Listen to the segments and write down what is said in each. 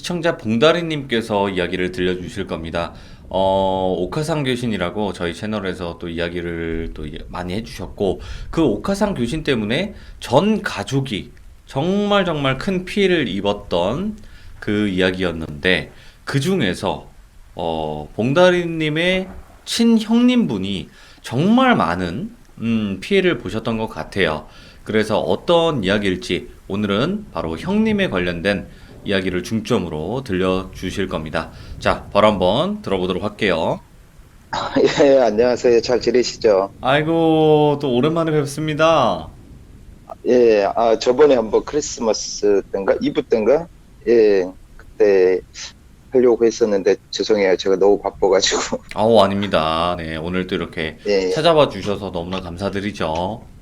시청자 봉다리님께서 이야기를 들려주실 겁니다. 오카상 교신이라고 저희 채널에서 또 이야기를 또 많이 해주셨고, 그 오카상 교신 때문에 전 가족이 정말 정말 큰 피해를 입었던 그 이야기였는데, 그 중에서, 봉다리님의 친형님분이 정말 많은, 피해를 보셨던 것 같아요. 그래서 어떤 이야기일지 오늘은 바로 형님에 관련된 이야기를 중점으로 들려주실 겁니다. 자, 바로 한번 들어보도록 할게요. 예, 안녕하세요. 잘 지내시죠? 아이고, 또 오랜만에 뵙습니다. 예, 저번에 한번 크리스마스 때인가? 이브 때인가? 예, 그때 하려고 했었는데, 죄송해요. 제가 너무 바빠가지고. 아우, 아닙니다. 네, 오늘 또 이렇게 예, 찾아봐 주셔서 너무나 감사드리죠.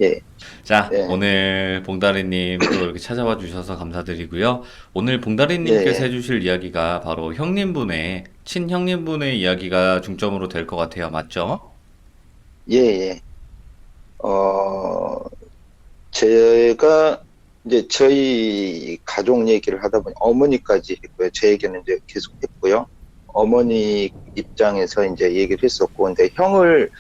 예, 자, 예, 오늘 봉다리님 또 이렇게 찾아봐 주셔서 감사드리고요. 오늘 예, 봉다리님께서 예, 해주실 이야기가 바로 형님분의, 친형님분의 이야기가 중점으로 될 것 같아요. 맞죠? 예, 예. 어, 제가 이제 저희 가족 얘기를 하다 보니 어머니까지 했고요. 제 얘기는 이제 계속 했고요. 어머니 입장에서 이제 얘기를 했었고, 근데 형을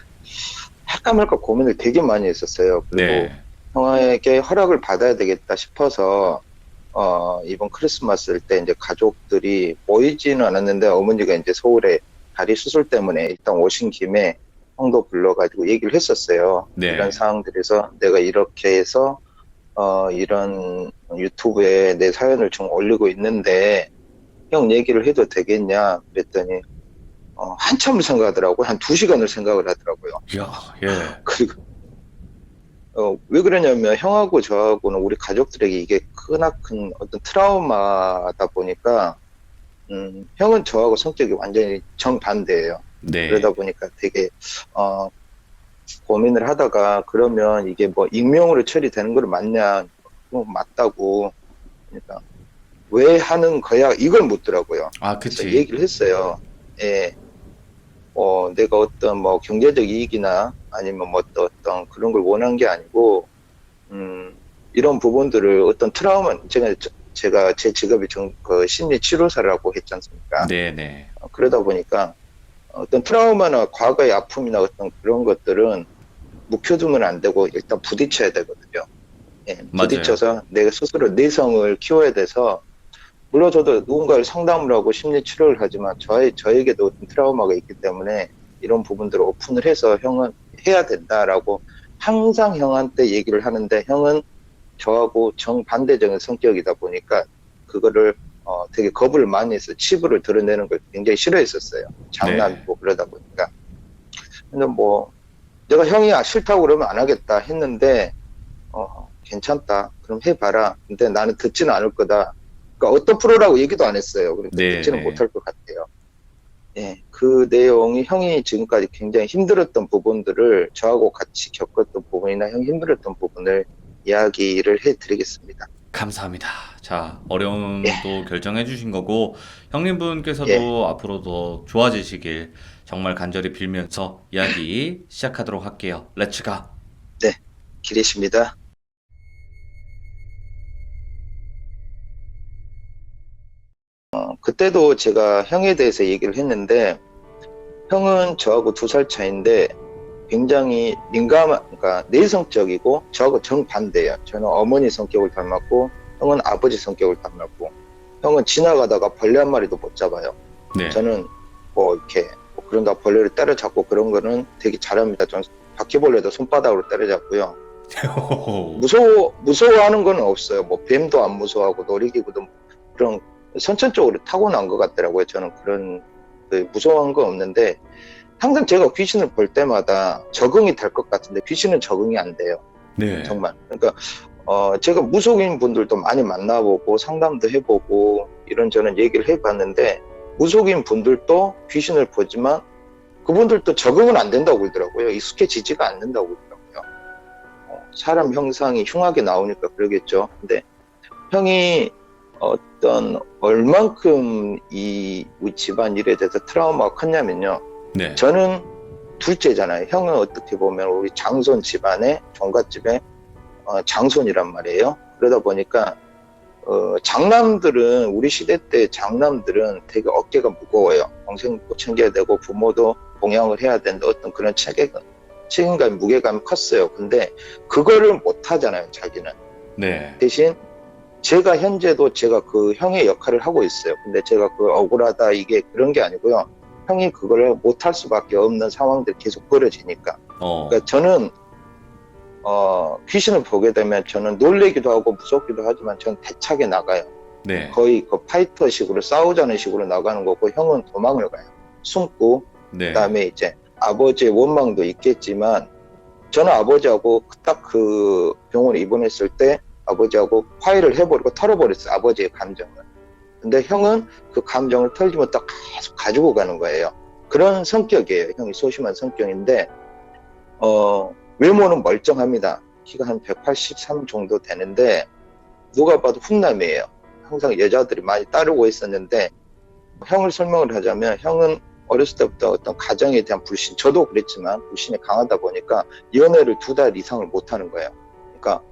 할까 말까 고민을 되게 많이 했었어요. 그리고 네. 형에게 허락을 받아야 되겠다 싶어서, 이번 크리스마스 때 이제 가족들이 모이지는 않았는데 어머니가 이제 서울에 다리 수술 때문에 일단 오신 김에 형도 불러가지고 얘기를 했었어요. 이런 네. 상황들에서 내가 이렇게 해서, 이런 유튜브에 내 사연을 좀 올리고 있는데 형 얘기를 해도 되겠냐 그랬더니, 한참을 생각하더라고요. 한 2시간을 생각을 하더라고요. 이야, 예. 그리고 왜 그러냐면 형하고 저하고는 우리 가족들에게 이게 크나큰 어떤 트라우마다 보니까 형은 저하고 성격이 완전히 정반대예요. 그러다 네. 보니까 되게 어, 고민을 하다가 그러면 이게 뭐 익명으로 처리되는 거 맞냐? 맞다고. 그러니까 왜 하는 거야? 이걸 묻더라고요. 아, 그래서 그치. 얘기를 했어요. 예. 내가 어떤 뭐 경제적 이익이나 아니면 뭐 어떤 그런 걸 원한 게 아니고, 음, 이런 부분들을 어떤 트라우마, 제가 제 직업이 그 심리 치료사라고 했지 않습니까? 네네. 그러다 보니까 어떤 트라우마나 과거의 아픔이나 어떤 그런 것들은 묵혀두면 안 되고 일단 부딪혀야 되거든요. 예, 맞아요. 부딪혀서 내가 스스로 내성을 키워야 돼서, 물론 저도 누군가를 상담을 하고 심리 치료를 하지만 저에게도 어떤 트라우마가 있기 때문에 이런 부분들을 오픈을 해서 형은 해야 된다라고 항상 형한테 얘기를 하는데, 형은 저하고 정반대적인 성격이다 보니까 그거를 되게 겁을 많이 해서 치부를 드러내는 걸 굉장히 싫어했었어요. 네. 장난이고 그러다 보니까. 근데 뭐 내가 형이 싫다고 그러면 안 하겠다 했는데, 괜찮다. 그럼 해봐라. 근데 나는 듣지는 않을 거다. 그러니까 어떤 프로라고 얘기도 안 했어요. 그러니까 듣지는 네네. 못할 것 같아요. 예, 그 내용이 형이 지금까지 굉장히 힘들었던 부분들을 저하고 같이 겪었던 부분이나 형이 힘들었던 부분을 이야기를 해드리겠습니다. 감사합니다. 자, 예, 어려움도 결정해 주신 거고, 예, 형님분께서도 앞으로 더 좋아지시길 정말 간절히 빌면서 이야기 시작하도록 할게요. 렛츠 가! 네, 기리십니다. 그때도 제가 형에 대해서 얘기를 했는데, 형은 저하고 2살 차이인데 굉장히 그러니까 내성적이고 저하고 정반대예요. 저는 어머니 성격을 닮았고 형은 아버지 성격을 닮았고, 형은 지나가다가 벌레 한 마리도 못 잡아요. 네. 저는 뭐 이렇게 뭐 그런다 벌레를 때려잡고 그런 거는 되게 잘합니다. 전 바퀴벌레도 손바닥으로 때려잡고요. 무서워하는 건 없어요. 뭐 뱀도 안 무서워하고 놀이기구도 그런 선천적으로 타고난 것 같더라고요. 저는 그런 무서워한 건 없는데, 항상 제가 귀신을 볼 때마다 적응이 될 것 같은데 귀신은 적응이 안 돼요. 네. 정말. 그러니까 제가 무속인 분들도 많이 만나보고 상담도 해보고 이런저런 얘기를 해봤는데, 무속인 분들도 귀신을 보지만 그분들도 적응은 안 된다고 그러더라고요. 익숙해지지가 않는다고 그러더라고요. 사람 형상이 흉하게 나오니까 그러겠죠. 근데 형이 어떤 얼만큼 이 우리 집안 일에 대해서 트라우마가 컸냐면요. 네. 저는 둘째잖아요. 형은 어떻게 보면 우리 장손 집안의 종갓집의 장손이란 말이에요. 그러다 보니까 장남들은 우리 시대 때 장남들은 되게 어깨가 무거워요. 동생도 챙겨야 되고 부모도 봉양을 해야 된다. 어떤 그런 책임감, 무게감이 컸어요. 근데 그거를 못 하잖아요, 자기는. 네. 대신 제가 현재도 제가 그 형의 역할을 하고 있어요. 근데 제가 그 억울하다 이게 그런 게 아니고요. 형이 그거를 못 할 수밖에 없는 상황들이 계속 벌어지니까. 그러니까 저는 귀신을 보게 되면 저는 놀래기도 하고 무섭기도 하지만 저는 대차게 나가요. 네. 거의 그 파이터식으로 싸우자는 식으로 나가는 거고 형은 도망을 가요. 숨고 네. 그다음에 이제 아버지의 원망도 있겠지만 저는 아버지하고 딱 그 병원에 입원했을 때 아버지하고 화해를 해버리고 털어버렸어요. 아버지의 감정을. 근데 형은 그 감정을 털지 못하고 계속 가지고 가는 거예요. 그런 성격이에요. 형이 소심한 성격인데 외모는 멀쩡합니다. 키가 한 183 정도 되는데 누가 봐도 훈남이에요. 항상 여자들이 많이 따르고 있었는데 형을 설명을 하자면 형은 어렸을 때부터 어떤 가정에 대한 불신, 저도 그랬지만 불신이 강하다 보니까 연애를 2달 이상을 못 하는 거예요. 그러니까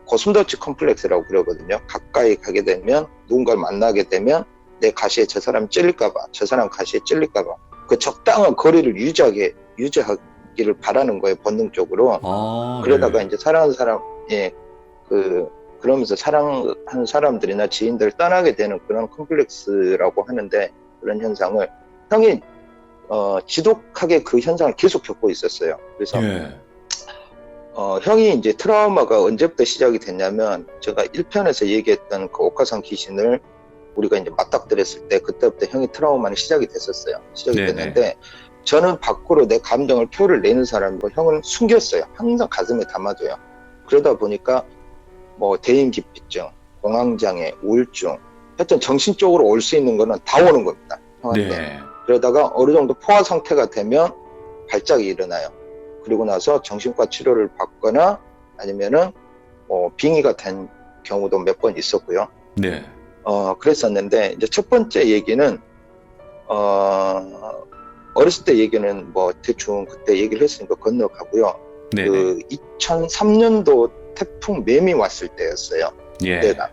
고슴도치 컴플렉스라고 그러거든요. 가까이 가게 되면 누군가를 만나게 되면 내 가시에 저 사람 찔릴까봐, 저 사람 가시에 찔릴까봐 그 적당한 거리를 유지하기를 바라는 거예요, 본능적으로. 그러다가 네. 이제 사랑하는 사람, 그러면서 사랑하는 사람들이나 지인들 떠나게 되는 그런 컴플렉스라고 하는데 그런 현상을 형이 지독하게 그 현상을 계속 겪고 있었어요. 그래서 예. 형이 이제 트라우마가 언제부터 시작이 됐냐면 제가 1편에서 얘기했던 그 옥화산 귀신을 우리가 이제 맞닥뜨렸을 때 그때부터 형이 트라우마는 시작이 됐었어요. 시작이 네네. 됐는데 저는 밖으로 내 감정을 표를 내는 사람이고 형은 숨겼어요. 항상 가슴에 담아둬요. 그러다 보니까 뭐 대인기피증, 공황장애, 우울증 하여튼 정신적으로 올 수 있는 거는 다 오는 겁니다. 형한테. 네. 그러다가 어느 정도 포화 상태가 되면 발작이 일어나요. 그리고 나서 정신과 치료를 받거나 아니면은 빙의가 된 경우도 몇 번 있었고요. 네. 그랬었는데 이제 첫 번째 얘기는 어렸을 때 얘기는 뭐 대충 그때 얘기를 했으니까 건너가고요. 네네. 그 2003년도 태풍 매미 왔을 때였어요. 예. 그때가.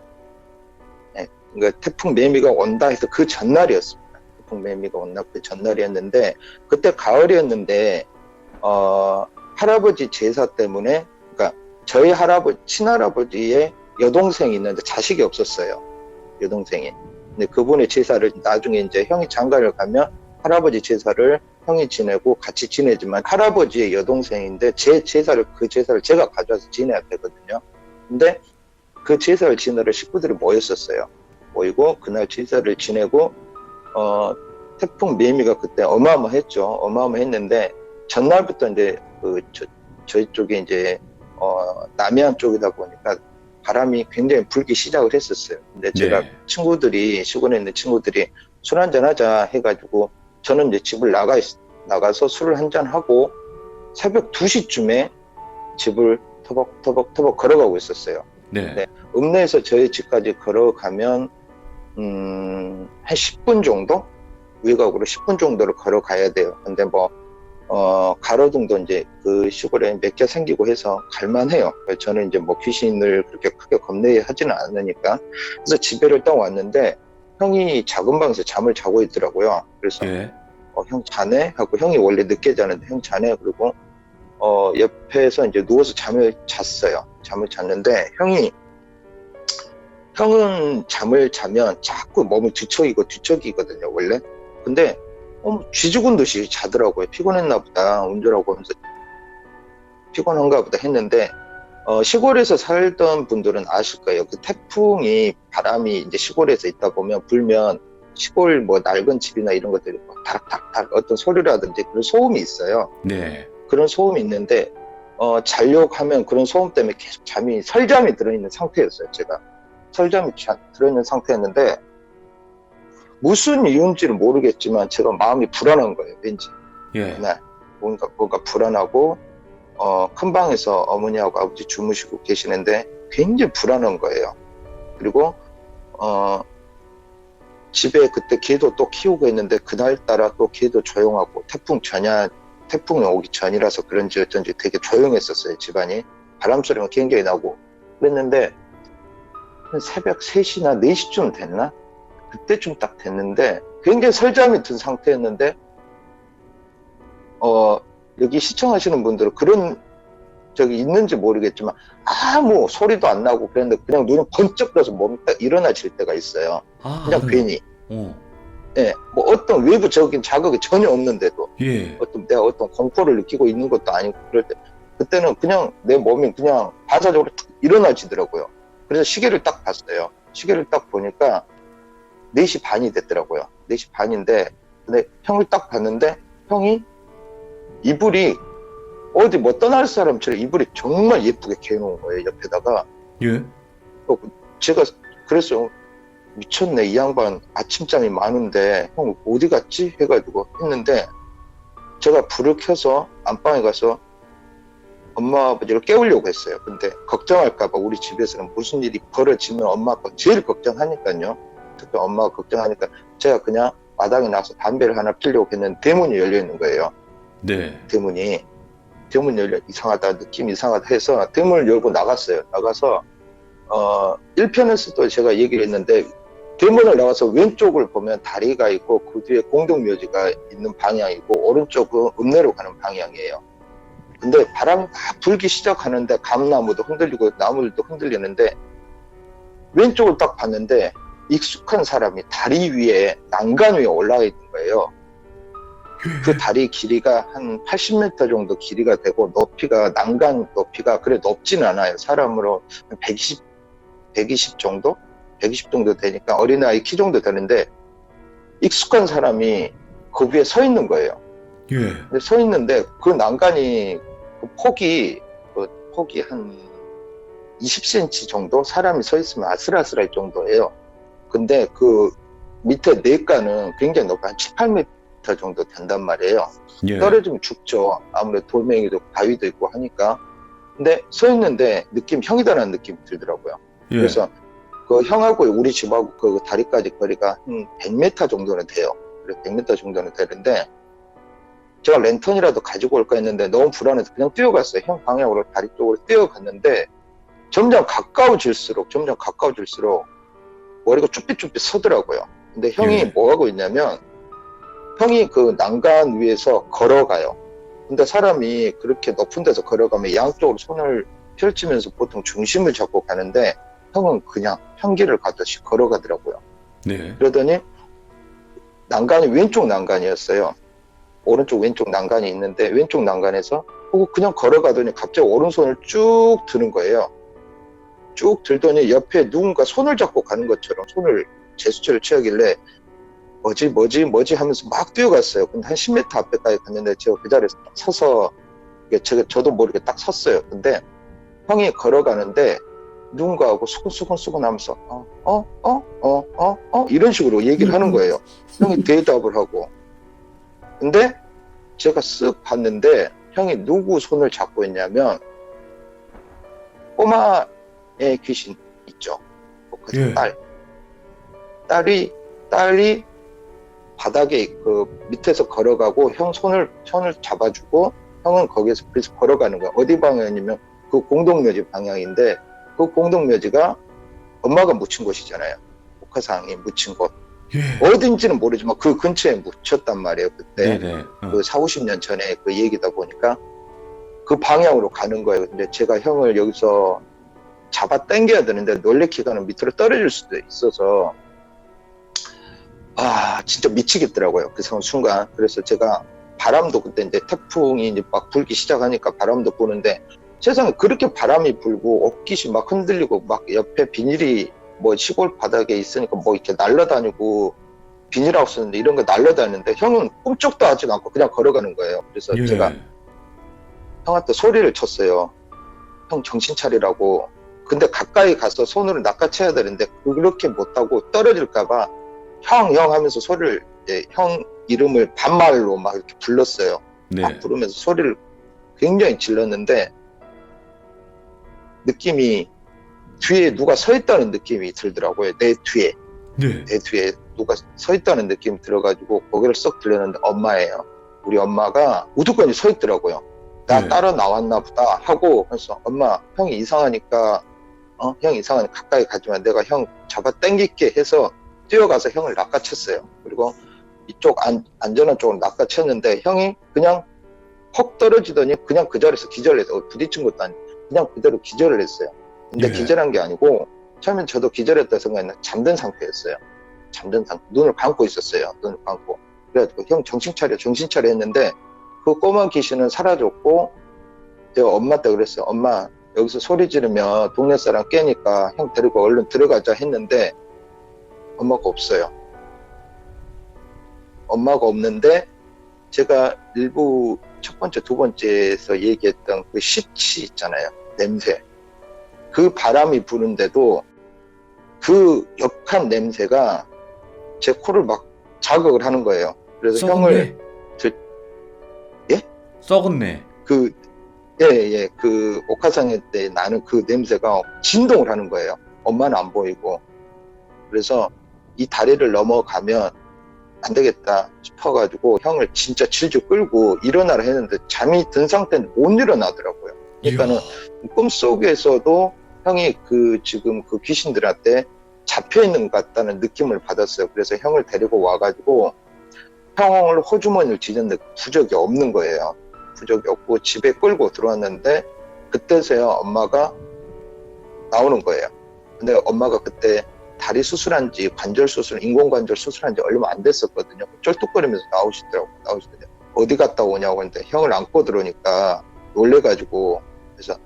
네, 그러니까 태풍 매미가 온다 해서 그 전날이었습니다. 태풍 매미가 온다 그 전날이었는데 그때 가을이었는데 할아버지 제사 때문에 그러니까 저희 친할아버지의 여동생이 있는데 자식이 없었어요. 여동생이. 근데 그분의 제사를 나중에 이제 형이 장가를 가면 할아버지 제사를 형이 지내고 같이 지내지만 할아버지의 여동생인데 그 제사를 제가 가져와서 지내야 되거든요. 근데 그 제사를 지내러 식구들이 모였었어요. 모이고 그날 제사를 지내고 태풍 매미가 그때 어마어마했죠. 어마어마했는데 전날부터 이제 저희 쪽에 이제 남해안 쪽이다 보니까 바람이 굉장히 불기 시작을 했었어요. 근데 제가 네. 시골에 있는 친구들이 술 한잔 하자 해가지고 저는 이제 집을 나가서 술을 한잔 하고 새벽 2시쯤에 집을 터벅터벅 걸어가고 있었어요. 네. 네. 읍내에서 저희 집까지 걸어가면 한 10분 정도? 외곽으로 10분 정도를 걸어가야 돼요. 근데 가로등도 이제 그 시골에 몇 개 생기고 해서 갈만해요. 저는 이제 뭐 귀신을 그렇게 크게 겁내하지는 않으니까. 그래서 집에를 딱 왔는데 형이 작은 방에서 잠을 자고 있더라고요. 그래서 예. 형 자네? 하고 형이 원래 늦게 자는데 형 자네? 그리고 옆에서 이제 누워서 잠을 잤어요. 잠을 잤는데 형은 잠을 자면 자꾸 몸을 뒤척이거든요, 원래. 근데 쥐죽은 듯이 자더라고요. 피곤했나 보다. 운전하고 하면서 피곤한가 보다 했는데 시골에서 살던 분들은 아실 거예요. 그 태풍이 바람이 이제 시골에서 있다 보면 불면 시골 뭐 낡은 집이나 이런 것들이 막 다락다락 어떤 소리라든지 그런 소음이 있어요. 네. 그런 소음이 있는데 자려고 하면 그런 소음 때문에 계속 설잠이 들어있는 상태였어요. 제가 설잠이 들어있는 상태였는데 무슨 이유인지는 모르겠지만 제가 마음이 불안한 거예요. 왠지 예. 그날 뭔가 불안하고 큰 방에서 어머니하고 아버지 주무시고 계시는데 굉장히 불안한 거예요. 그리고 집에 그때 개도 또 키우고 있는데 그날따라 또 개도 조용하고 태풍이 오기 전이라서 그런지 어쩐지 되게 조용했었어요. 집안이 바람소리가 굉장히 나고 그랬는데 한 새벽 3시나 4시쯤 됐나? 그때쯤 딱 됐는데 굉장히 설잠이 든 상태였는데 여기 시청하시는 분들은 그런 적이 있는지 모르겠지만 아무 소리도 안 나고 그랬는데 그냥 눈이 번쩍 떠서 몸이 딱 일어나질 때가 있어요. 아, 그냥 알아요. 괜히. 어. 예, 뭐 어떤 외부적인 자극이 전혀 없는데도 예. 내가 어떤 공포를 느끼고 있는 것도 아니고 그럴 때 그때는 그냥 내 몸이 그냥 반사적으로 탁 일어나지더라고요. 그래서 시계를 딱 봤어요. 시계를 딱 보니까 4시 반이 됐더라고요. 4시 반인데 근데 형을 딱 봤는데 형이 이불이 어디 뭐 떠날 사람처럼 이불이 정말 예쁘게 개놓은 거예요. 옆에다가. 예. 제가 그랬어요. 미쳤네, 이 양반 아침잠이 많은데 형 어디 갔지? 해가지고 했는데 제가 불을 켜서 안방에 가서 엄마 아버지를 깨우려고 했어요. 근데 걱정할까봐 우리 집에서는 무슨 일이 벌어지면 엄마 아빠 제일 걱정하니까요. 특히 엄마가 걱정하니까 제가 그냥 마당에 나가서 담배를 하나 피려고 했는데 대문이 열려 있는 거예요. 네. 대문 열려 이상하다, 느낌 이상하다 해서 대문을 열고 나갔어요. 나가서 1편에서도 제가 얘기를 했는데 대문을 나와서 왼쪽을 보면 다리가 있고 그 뒤에 공동묘지가 있는 방향이고 오른쪽은 읍내로 가는 방향이에요. 근데 바람이 막 불기 시작하는데 감나무도 흔들리고 나무들도 흔들리는데 왼쪽을 딱 봤는데 익숙한 사람이 다리 위에 난간 위에 올라가 있는 거예요. 그 다리 길이가 한 80m 정도 길이가 되고 높이가 난간 높이가 그래 높지는 않아요. 사람으로 120 정도? 120 정도 되니까 어린아이 키 정도 되는데 익숙한 사람이 그 위에 서 있는 거예요. 예. 근데 서 있는데 그 난간이 그 폭이 한 20cm 정도 사람이 서 있으면 아슬아슬할 정도예요. 근데 그 밑에 내과는 굉장히 높아 한 7, 8m 정도 된단 말이에요. 예. 떨어지면 죽죠. 아무래도 돌멩이도 바위도 있고 하니까. 근데 서 있는데 형이다라는 느낌이 들더라고요. 예. 그래서 그 형하고 우리 집하고 그 다리까지 거리가 한 100m 정도는 돼요. 그래 100m 정도는 되는데 제가 랜턴이라도 가지고 올까 했는데 너무 불안해서 그냥 뛰어갔어요. 형 방향으로 다리 쪽으로 뛰어갔는데 점점 가까워질수록 머리가 쭈삣쭈삣 서더라고요. 근데 형이 예. 뭐 하고 있냐면 형이 그 난간 위에서 걸어가요. 근데 사람이 그렇게 높은 데서 걸어가면 양쪽으로 손을 펼치면서 보통 중심을 잡고 가는데 형은 그냥 평길을 가듯이 걸어가더라고요. 네. 그러더니 난간이 왼쪽 난간이었어요. 오른쪽 왼쪽 난간이 있는데 왼쪽 난간에서 그냥 걸어가더니 갑자기 오른손을 쭉 드는 거예요. 쭉 들더니 옆에 누군가 손을 잡고 가는 것처럼 손을 제스처를 취하길래 뭐지 하면서 막 뛰어갔어요. 근데 한 10m 앞에까지 갔는데 제가 그 자리에서 딱 서서 저도 모르게 딱 섰어요. 근데 형이 걸어가는데 누군가하고 수근수근 하면서 이런 식으로 얘기를 하는 거예요. 형이 대답을 하고. 근데 제가 쓱 봤는데 형이 누구 손을 잡고 있냐면 꼬마의 귀신 있죠. 그 예. 딸이 바닥에 그 밑에서 걸어가고 형 손을 잡아주고 형은 거기에서 그래서 걸어가는 거야. 어디 방향이냐면 그 공동묘지 방향인데 그 공동묘지가 엄마가 묻힌 곳이잖아요. 옥화상이 묻힌 곳. 예. 어딘지는 모르지만 그 근처에 묻혔단 말이에요. 그때 네네. 그 40-50년 전에 그 얘기다 보니까 그 방향으로 가는 거예요. 근데 제가 형을 여기서 잡아 당겨야 되는데 놀래키가는 밑으로 떨어질 수도 있어서 진짜 미치겠더라고요. 그 순간. 그래서 제가 바람도 그때 이제 태풍이 이제 막 불기 시작하니까 바람도 부는데 세상에 그렇게 바람이 불고 옷깃이 막 흔들리고 막 옆에 비닐이 뭐 시골 바닥에 있으니까 뭐 이렇게 날아다니고 비닐하우스인데 이런 거 날아다니는데 형은 꿈쩍도 하지 않고 그냥 걸어가는 거예요. 그래서 예. 제가 형한테 소리를 쳤어요. 형 정신 차리라고. 근데 가까이 가서 손으로 낚아채야 되는데 그렇게 못하고 떨어질까봐 형 하면서 소리를 형 이름을 반말로 막 이렇게 불렀어요. 네. 막 부르면서 소리를 굉장히 질렀는데 느낌이 뒤에 누가 서 있다는 느낌이 들더라고요. 내 뒤에 누가 서 있다는 느낌이 들어가지고 고개를 쏙 들렸는데 엄마예요. 우리 엄마가 우두커니 서 있더라고요. 나 네. 따라 나왔나 보다 하고 그래서 엄마 형이 이상하니까 형 이상하니 가까이 가지마. 내가 형 잡아 당길게 해서 뛰어가서 형을 낚아챘어요. 그리고 이쪽 안전한 쪽으로 낚아챘는데 형이 그냥 헉 떨어지더니 그냥 그 자리에서 기절을 했어요. 부딪힌 것도 아니고 그냥 그대로 기절을 했어요. 근데 예. 기절한 게 아니고 처음엔 저도 기절했다 생각했는데 잠든 상태였어요. 잠든 상태. 눈을 감고 있었어요. 눈을 감고. 그래가지고 형 정신 차려 했는데 그 꼬마 귀신은 사라졌고 제가 엄마한테 그랬어요. 엄마 여기서 소리 지르면 동네 사람 깨니까 형 데리고 얼른 들어가자 했는데 엄마가 없어요. 엄마가 없는데 제가 일부 첫 번째, 두 번째에서 얘기했던 그 시치 있잖아요. 냄새. 그 바람이 부는데도 그 역한 냄새가 제 코를 막 자극을 하는 거예요. 그래서 썩은 형을 예? 썩은 내. 그 옥화상에 때 나는 그 냄새가 진동을 하는 거예요. 엄마는 안 보이고. 그래서 이 다리를 넘어가면 안 되겠다 싶어가지고 형을 진짜 질질 끌고 일어나라 했는데 잠이 든 상태는 못 일어나더라고요. 그러니까는 꿈속에서도 형이 지금 그 귀신들한테 잡혀있는 것 같다는 느낌을 받았어요. 그래서 형을 데리고 와가지고 형을 호주머니를 뒤졌는데 부적이 없는 거예요. 부적이 없고 집에 끌고 들어왔는데 그때서야 엄마가 나오는 거예요. 근데 엄마가 그때 다리 수술한 지 인공관절 수술한 지 얼마 안 됐었거든요. 쩔뚝거리면서 나오시더라고요. 어디 갔다 오냐고 했는데 형을 안고 들어오니까 놀래가지고 그래서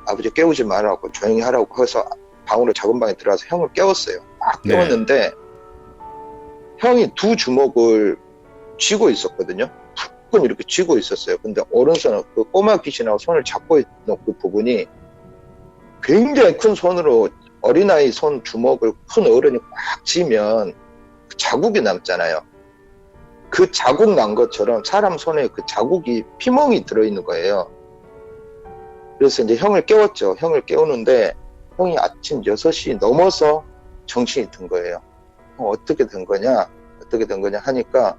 아버지 깨우지 말라고 조용히 하라고 해서 방으로 작은 방에 들어가서 형을 깨웠어요. 막 깨웠는데 형이 두 주먹을 쥐고 있었거든요. 푹 이렇게 쥐고 있었어요. 근데 오른손은 그 꼬마 귀신하고 손을 잡고 있는 그 부분이 굉장히 큰 손으로 어린아이 손 주먹을 큰 어른이 꽉 쥐면 그 자국이 남잖아요. 그 자국 난 것처럼 사람 손에 그 자국이 피멍이 들어있는 거예요. 그래서 이제 형을 깨웠죠. 형을 깨우는데 형이 아침 6시 넘어서 정신이 든 거예요. 어떻게 된 거냐 하니까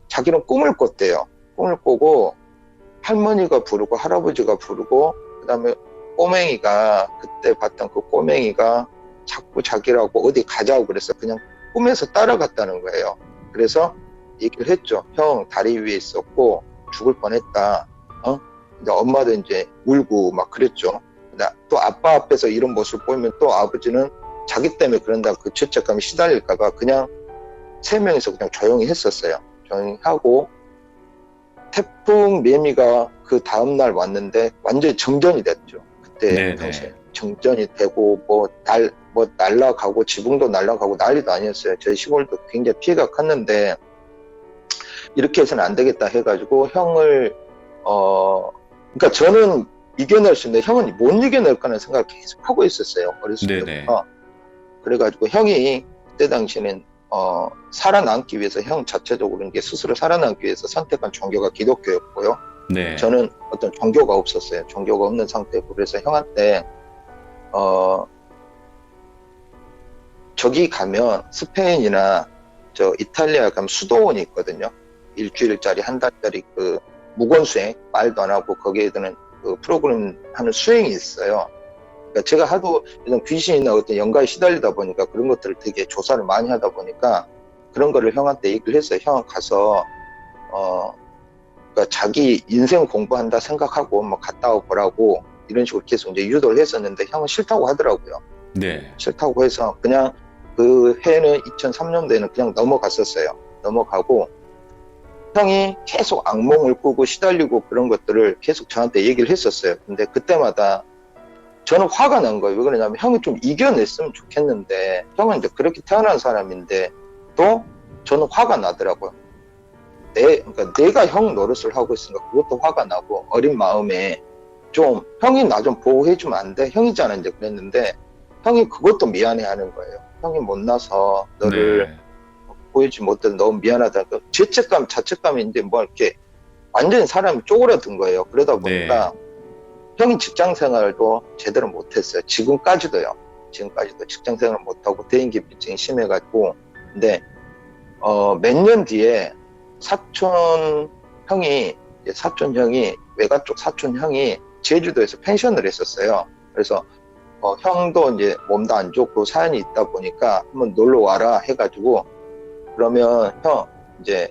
자기는 꿈을 꿨대요. 꿈을 꾸고 할머니가 부르고 할아버지가 부르고 그 다음에 꼬맹이가 그때 봤던 그 꼬맹이가 자꾸 자기라고 어디 가자고 그래서 그냥 꿈에서 따라갔다는 거예요. 그래서 얘기를 했죠. 형 다리 위에 있었고 죽을 뻔했다. 근데 엄마도 이제 울고 막 그랬죠. 또 아빠 앞에서 이런 모습을 보이면 또 아버지는 자기 때문에 그런다 그 죄책감이 시달릴까봐 그냥 세 명이서 그냥 조용히 했었어요. 조용히 하고 태풍 매미가 그 다음날 왔는데 완전히 정전이 됐죠. 그때 당시에 정전이 되고 날아가고 지붕도 날아가고 난리도 아니었어요. 저희 시골도 굉장히 피해가 컸는데 이렇게 해서는 안 되겠다 해가지고 형을 그러니까 저는 이겨낼 수 있는데 형은 못 이겨낼 거라는 생각을 계속 하고 있었어요. 어렸을 때부터. 그래가지고 형이 그때 당시에는 살아남기 위해서 형 자체적으로 이게 스스로 살아남기 위해서 선택한 종교가 기독교였고요. 저는 어떤 종교가 없었어요. 종교가 없는 상태고 그래서 형한테 저기 가면 스페인이나 저 이탈리아 가면 수도원이 있거든요. 일주일짜리 한 달짜리 그 무건수행 말도 안 하고 거기에 드는 그 프로그램 하는 수행이 있어요. 그러니까 제가 하도 이런 귀신이나 어떤 영가에 시달리다 보니까 그런 것들을 되게 조사를 많이 하다 보니까 그런 거를 형한테 얘기를 했어요. 형 가서 그러니까 자기 인생 공부한다 생각하고 뭐 갔다 오라고 이런 식으로 계속 이제 유도를 했었는데 형은 싫다고 하더라고요. 싫다고 해서 그냥 그 해는 2003년도에는 그냥 넘어갔었어요. 넘어가고 형이 계속 악몽을 꾸고 시달리고 그런 것들을 계속 저한테 얘기를 했었어요. 근데 그때마다 저는 화가 난 거예요. 왜 그러냐면 형이 좀 이겨냈으면 좋겠는데 형은 이제 그렇게 태어난 사람인데 또 저는 화가 나더라고요. 그러니까 내가 형 노릇을 하고 있으니까 그것도 화가 나고 어린 마음에 좀 형이 나 좀 보호해주면 안 돼? 형이잖아 이제 그랬는데 형이 그것도 미안해하는 거예요. 형이 못나서 너를 보이지 못해서 너무 미안하다. 죄책감, 자책감이 이제 뭐 이렇게 완전히 사람이 쪼그라든 거예요. 그러다 보니까 형이 직장 생활도 제대로 못했어요. 지금까지도 직장 생활을 못하고 대인기피증이 심해가지고. 근데 몇 년 뒤에 사촌 형이 외가 쪽 사촌 형이 제주도에서 펜션을 했었어요. 그래서 형도 이제 몸도 안 좋고 사연이 있다 보니까 한번 놀러 와라 해가지고, 그러면 형 이제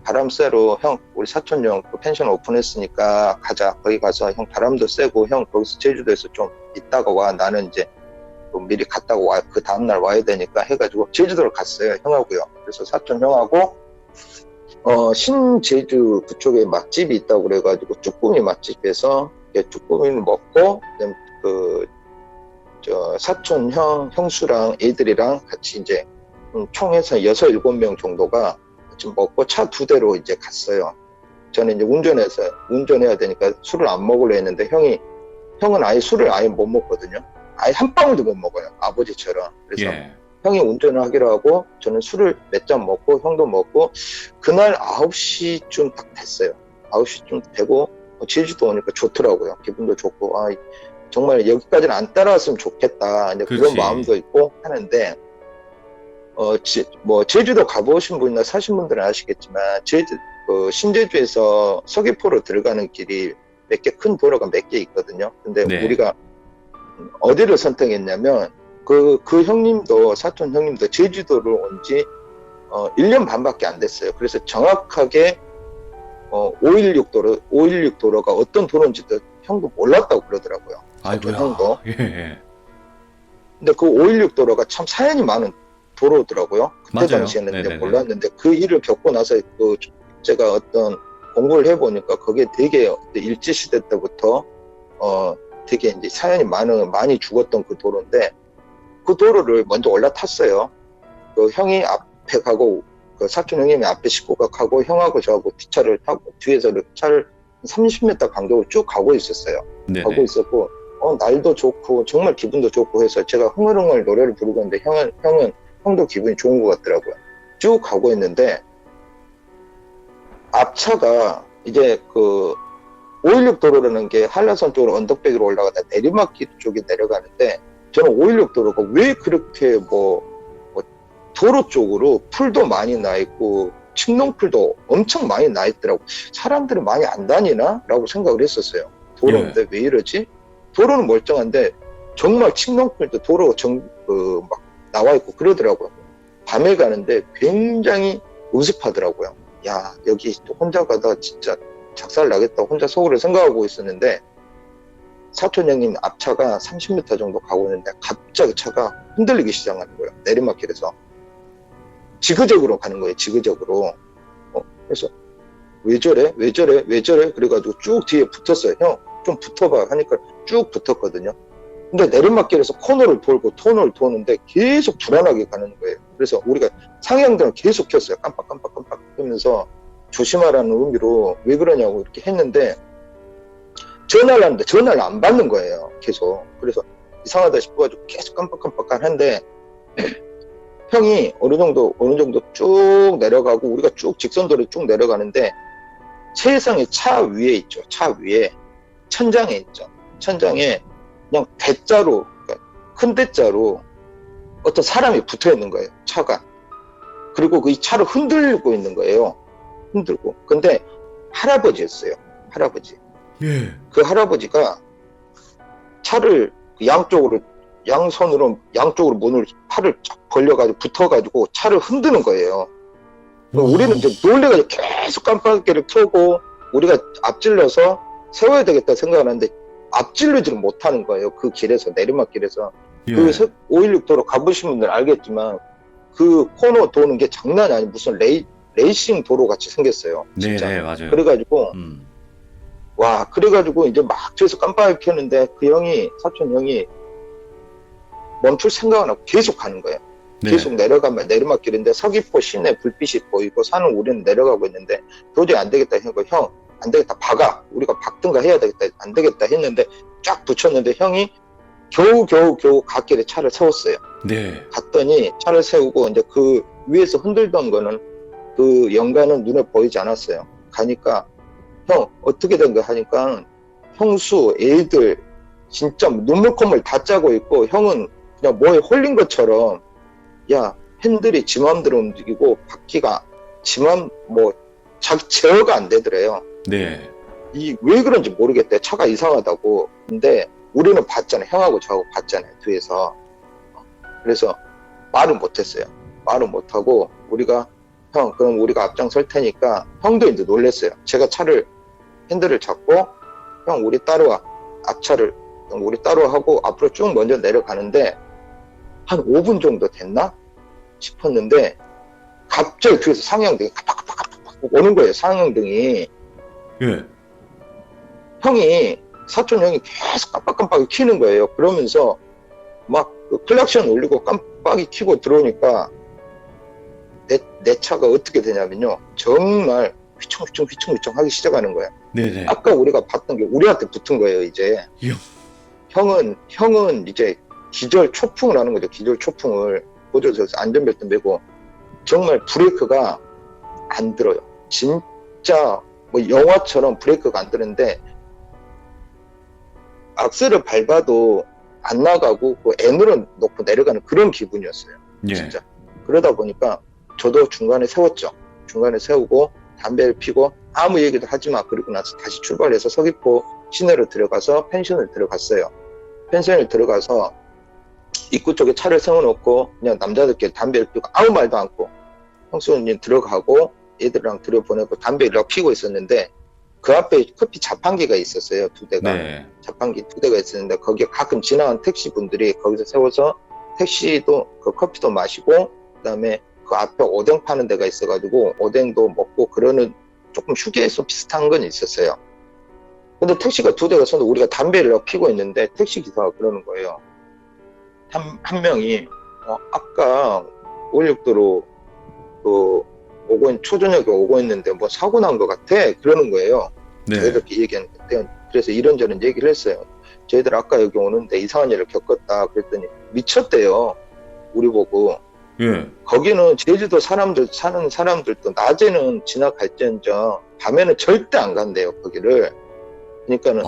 바람 쐬러 형 우리 사촌 형 그 펜션 오픈했으니까 가자. 거기 가서 형 바람도 쐬고 형 거기서 제주도에서 좀 있다가 와. 나는 이제 미리 갔다가 와. 그 다음날 와야 되니까 해가지고 제주도를 갔어요. 형하고요. 그래서 사촌 형하고 신제주 그쪽에 맛집이 있다고 그래가지고 쭈꾸미 맛집에서 쭈꾸미를 먹고, 그다음에 사촌 형수랑 애들이랑 같이 이제 총 해서 6, 7명 정도가 같이 먹고 차 2대로 이제 갔어요. 저는 이제 운전해야 되니까 술을 안 먹으려 했는데 형은 아예 술을 아예 못 먹거든요. 아예 한 방울도 못 먹어요. 아버지처럼. 그래서 예. 형이 운전을 하기로 하고 저는 술을 몇 잔 먹고 형도 먹고, 그날 9시쯤 딱 됐어요. 9시쯤 되고 제주도 오니까 좋더라고요. 기분도 좋고, 정말 여기까지는 안 따라왔으면 좋겠다. 이제 그런 그렇지. 마음도 있고 하는데, 제주도 가보신 분이나 사신 분들은 아시겠지만, 신제주에서 서귀포로 들어가는 길이 큰 도로가 몇 개 있거든요. 근데 네. 우리가 어디를 선택했냐면, 그 형님도, 사촌 형님도 제주도를 온 지 1년 반밖에 안 됐어요. 그래서 정확하게 516 도로가 어떤 도로인지도 형도 몰랐다고 그러더라고요. 사촌 아이고야. 형도. 예. 근데 그 516 도로가 참 사연이 많은 도로더라고요. 그때 맞아요. 당시에는 이제 네네네. 몰랐는데, 그 일을 겪고 나서 제가 어떤 공부를 해보니까 그게 되게 일제시대 때부터 되게 이제 사연이 많이 죽었던 그 도로인데, 그 도로를 먼저 올라탔어요. 그 형이 앞에 가고, 그 사촌 형님이 앞에 싣고 가고, 형하고 저하고 뒷차를 타고, 뒤에서 차를 30m 간격으로 쭉 가고 있었어요. 네네. 가고 있었고, 날도 좋고, 정말 기분도 좋고 해서 제가 흥얼흥얼 노래를 부르고 있는데, 형도 기분이 좋은 것 같더라고요. 쭉 가고 있는데, 앞차가 이제 516 도로라는 게 한라산 쪽으로 언덕배기로 올라가다 내리막길 쪽에 내려가는데, 저는 516 도로가 왜 그렇게 도로 쪽으로 풀도 많이 나 있고 칡농풀도 엄청 많이 나 있더라고. 사람들이 많이 안 다니나? 라고 생각을 했었어요. 도로인데 왜 이러지? 도로는 멀쩡한데 정말 칡농풀도 도로 막 나와 있고 그러더라고요. 밤에 가는데 굉장히 우습하더라고요. 야, 여기 혼자 가다 진짜 작살 나겠다 혼자 속으로 생각하고 있었는데, 사촌 형님 앞차가 30m 정도 가고 있는데 갑자기 차가 흔들리기 시작하는 거예요. 내리막길에서 지그적으로 가는 거예요. 지그적으로. 그래서 왜 저래? 그래가지고 쭉 뒤에 붙었어요. 형 좀 붙어봐 하니까 쭉 붙었거든요. 근데 내리막길에서 코너를 돌고 터널을 도는데 계속 불안하게 가는 거예요. 그래서 우리가 상향등을 계속 켰어요. 깜빡 하면서 조심하라는 의미로 왜 그러냐고 이렇게 했는데, 전화를 하는데 전화를 안 받는 거예요. 계속. 그래서 이상하다 싶어가지고 계속 깜빡하는데, 형이 어느 정도 쭉 내려가고, 우리가 쭉 직선도로 쭉 내려가는데, 세상에 차 위에 있죠. 차 위에 천장에 있죠. 천장에 그냥 대자로, 그러니까 큰 대자로 어떤 사람이 붙어 있는 거예요. 차가. 그리고 그 이 차를 흔들고 있는 거예요. 흔들고. 근데 할아버지였어요. 할아버지. 예. 그 할아버지가 차를 양손으로 문을 팔을 쫙 벌려가지고 붙어가지고 차를 흔드는 거예요. 우리는 이제 놀래가지고 계속 깜빡이를 켜고, 우리가 앞질러서 세워야 되겠다 생각을 하는데 앞질르지를 못하는 거예요. 그 길에서, 내리막길에서. 예. 그 516 도로 가보신 분들 알겠지만 그 코너 도는 게 장난이 아니고 무슨 레이싱 도로 같이 생겼어요. 진짜. 네네, 맞아요. 그래가지고 와, 그래가지고 이제 막 뒤에서 깜빡이 켰는데 그 사촌 형이 멈출 생각 안 하고 계속 가는 거예요. 네. 계속 내려가면 내리막길인데 서귀포 시내 불빛이 보이고 산을 우리는 내려가고 있는데 도저히 안 되겠다 해서 형, 안 되겠다, 박아. 우리가 박든가 해야 되겠다, 안 되겠다 했는데 쫙 붙였는데 형이 겨우 갓길에 차를 세웠어요. 네. 갔더니 차를 세우고 이제 그 위에서 흔들던 거는 그 연관은 눈에 보이지 않았어요. 가니까 형 어떻게 된 거야 하니까 형수 애들 진짜 눈물콧물 다 짜고 있고, 형은 그냥 뭐에 홀린 것처럼, 야 핸들이 지 맘대로 움직이고 바퀴가 자기 제어가 안 되더래요. 네. 왜 그런지 모르겠대. 차가 이상하다고. 근데 우리는 봤잖아요. 형하고 저하고 봤잖아요. 뒤에서. 그래서 말을 못했어요. 말을 못하고 우리가 형 그럼 우리가 앞장설 테니까 형도 이제 놀랬어요. 제가 차를 핸들을 잡고 형 우리 따라와. 앞차를 우리 따라와 하고 앞으로 쭉 먼저 내려가는데 한 5분 정도 됐나 싶었는데 갑자기 뒤에서 상향등이 깜빡깜빡깜빡 오는 거예요. 상향등이. 예. 사촌 형이 계속 깜빡깜빡 켜는 거예요. 그러면서 막 그 클락션 올리고 깜빡이 켜고 들어오니까 내 차가 어떻게 되냐면요. 정말 휘청휘청 하기 시작하는 거예요. 네네. 아까 우리가 봤던 게 우리한테 붙은 거예요, 이제. 이야. 형은 이제 기절 초풍을 하는 거죠. 기절 초풍을 보조석에서 안전벨트 매고 정말 브레이크가 안 들어요. 진짜 뭐 영화처럼 브레이크가 안 드는데 악셀을 밟아도 안 나가고 그 N으로 놓고 내려가는 그런 기분이었어요. 예. 진짜. 그러다 보니까 저도 중간에 세웠죠. 중간에 세우고 담배를 피고 아무 얘기도 하지 마. 그리고 나서 다시 출발해서 서귀포 시내로 들어가서 펜션을 들어갔어요. 펜션을 들어가서 입구 쪽에 차를 세워놓고 그냥 남자들끼리 담배를 피우고 아무 말도 않고 형수님 들어가고 애들이랑 들여보내고 담배를 피우고 있었는데 그 앞에 커피 자판기가 있었어요. 2대가. 네. 자판기 2대가 있었는데 거기에 가끔 지나간 택시분들이 거기서 세워서 택시도 그 커피도 마시고 그다음에 그 앞에 오뎅 파는 데가 있어가지고 오뎅도 먹고 그러는 조금 휴게소 비슷한 건 있었어요. 근데 택시가 2대가 서는데 우리가 담배를 피고 있는데 택시 기사가 그러는 거예요. 한 명이 아까 516도로 초저녁에 오고 있는데 뭐 사고 난 것 같아 그러는 거예요. 네. 저희들끼리 얘기하는데 그래서 이런저런 얘기를 했어요. 저희들 아까 여기 오는데 이상한 일을 겪었다 그랬더니 미쳤대요. 우리 보고. 예. 거기는 제주도 사는 사람들도 낮에는 지나갈지언정 밤에는 절대 안 간대요. 거기를. 그러니까는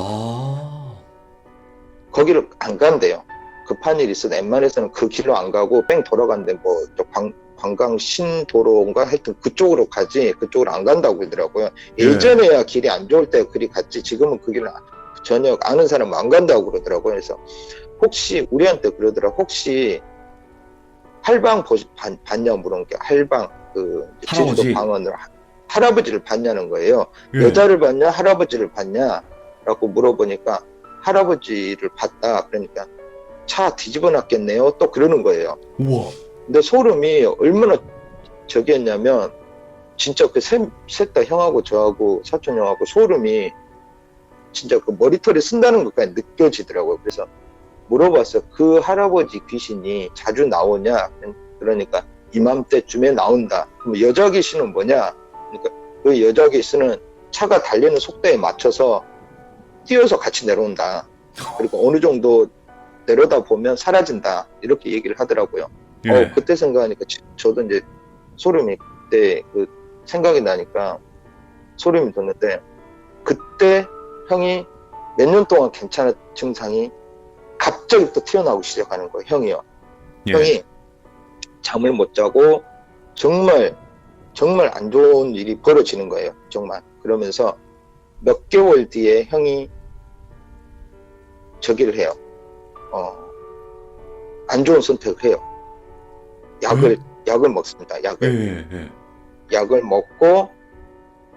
거기를 안 간대요. 급한 일이 있어도 웬만해서는 그 길로 안 가고 뺑 돌아간대. 뭐 관광 신도로인가 하여튼 그쪽으로 가지 그쪽으로 안 간다고 그러더라고요. 예전에야 길이 안 좋을 때 그리 갔지 지금은 그 길을 전혀 아는 사람은 안 간다고 그러더라고요. 그래서 혹시 우리한테 그러더라. 혹시 할방 봤냐 물은 게 할방 그 할아버지? 제주도 방언으로 할아버지를 봤냐는 거예요. 예. 여자를 봤냐 할아버지를 봤냐라고 물어보니까 할아버지를 봤다. 그러니까 차 뒤집어 놨겠네요. 또 그러는 거예요. 우와. 근데 소름이 얼마나 저기였냐면 진짜 그 셋 다 형하고 저하고 사촌 형하고 소름이 진짜 그 머리털이 쓴다는 것까지 느껴지더라고요. 그래서 물어봤어요. 그 할아버지 귀신이 자주 나오냐? 그러니까 이맘때쯤에 나온다. 그럼 여자 귀신은 뭐냐? 그러니까 그 여자 귀신은 차가 달리는 속도에 맞춰서 뛰어서 같이 내려온다. 그리고 어느 정도 내려다 보면 사라진다. 이렇게 얘기를 하더라고요. 예. 그때 생각하니까 저도 이제 소름이 그때 그 생각이 나니까 소름이 돋는데 그때 형이 몇 년 동안 괜찮은 증상이 갑자기 또 튀어나오기 시작하는 거예요. 형이요. 예. 형이 잠을 못 자고 정말 안 좋은 일이 벌어지는 거예요. 정말. 그러면서 몇 개월 뒤에 형이 저기를 해요. 안 좋은 선택을 해요. 약을 먹습니다. 약을. 예. 약을 먹고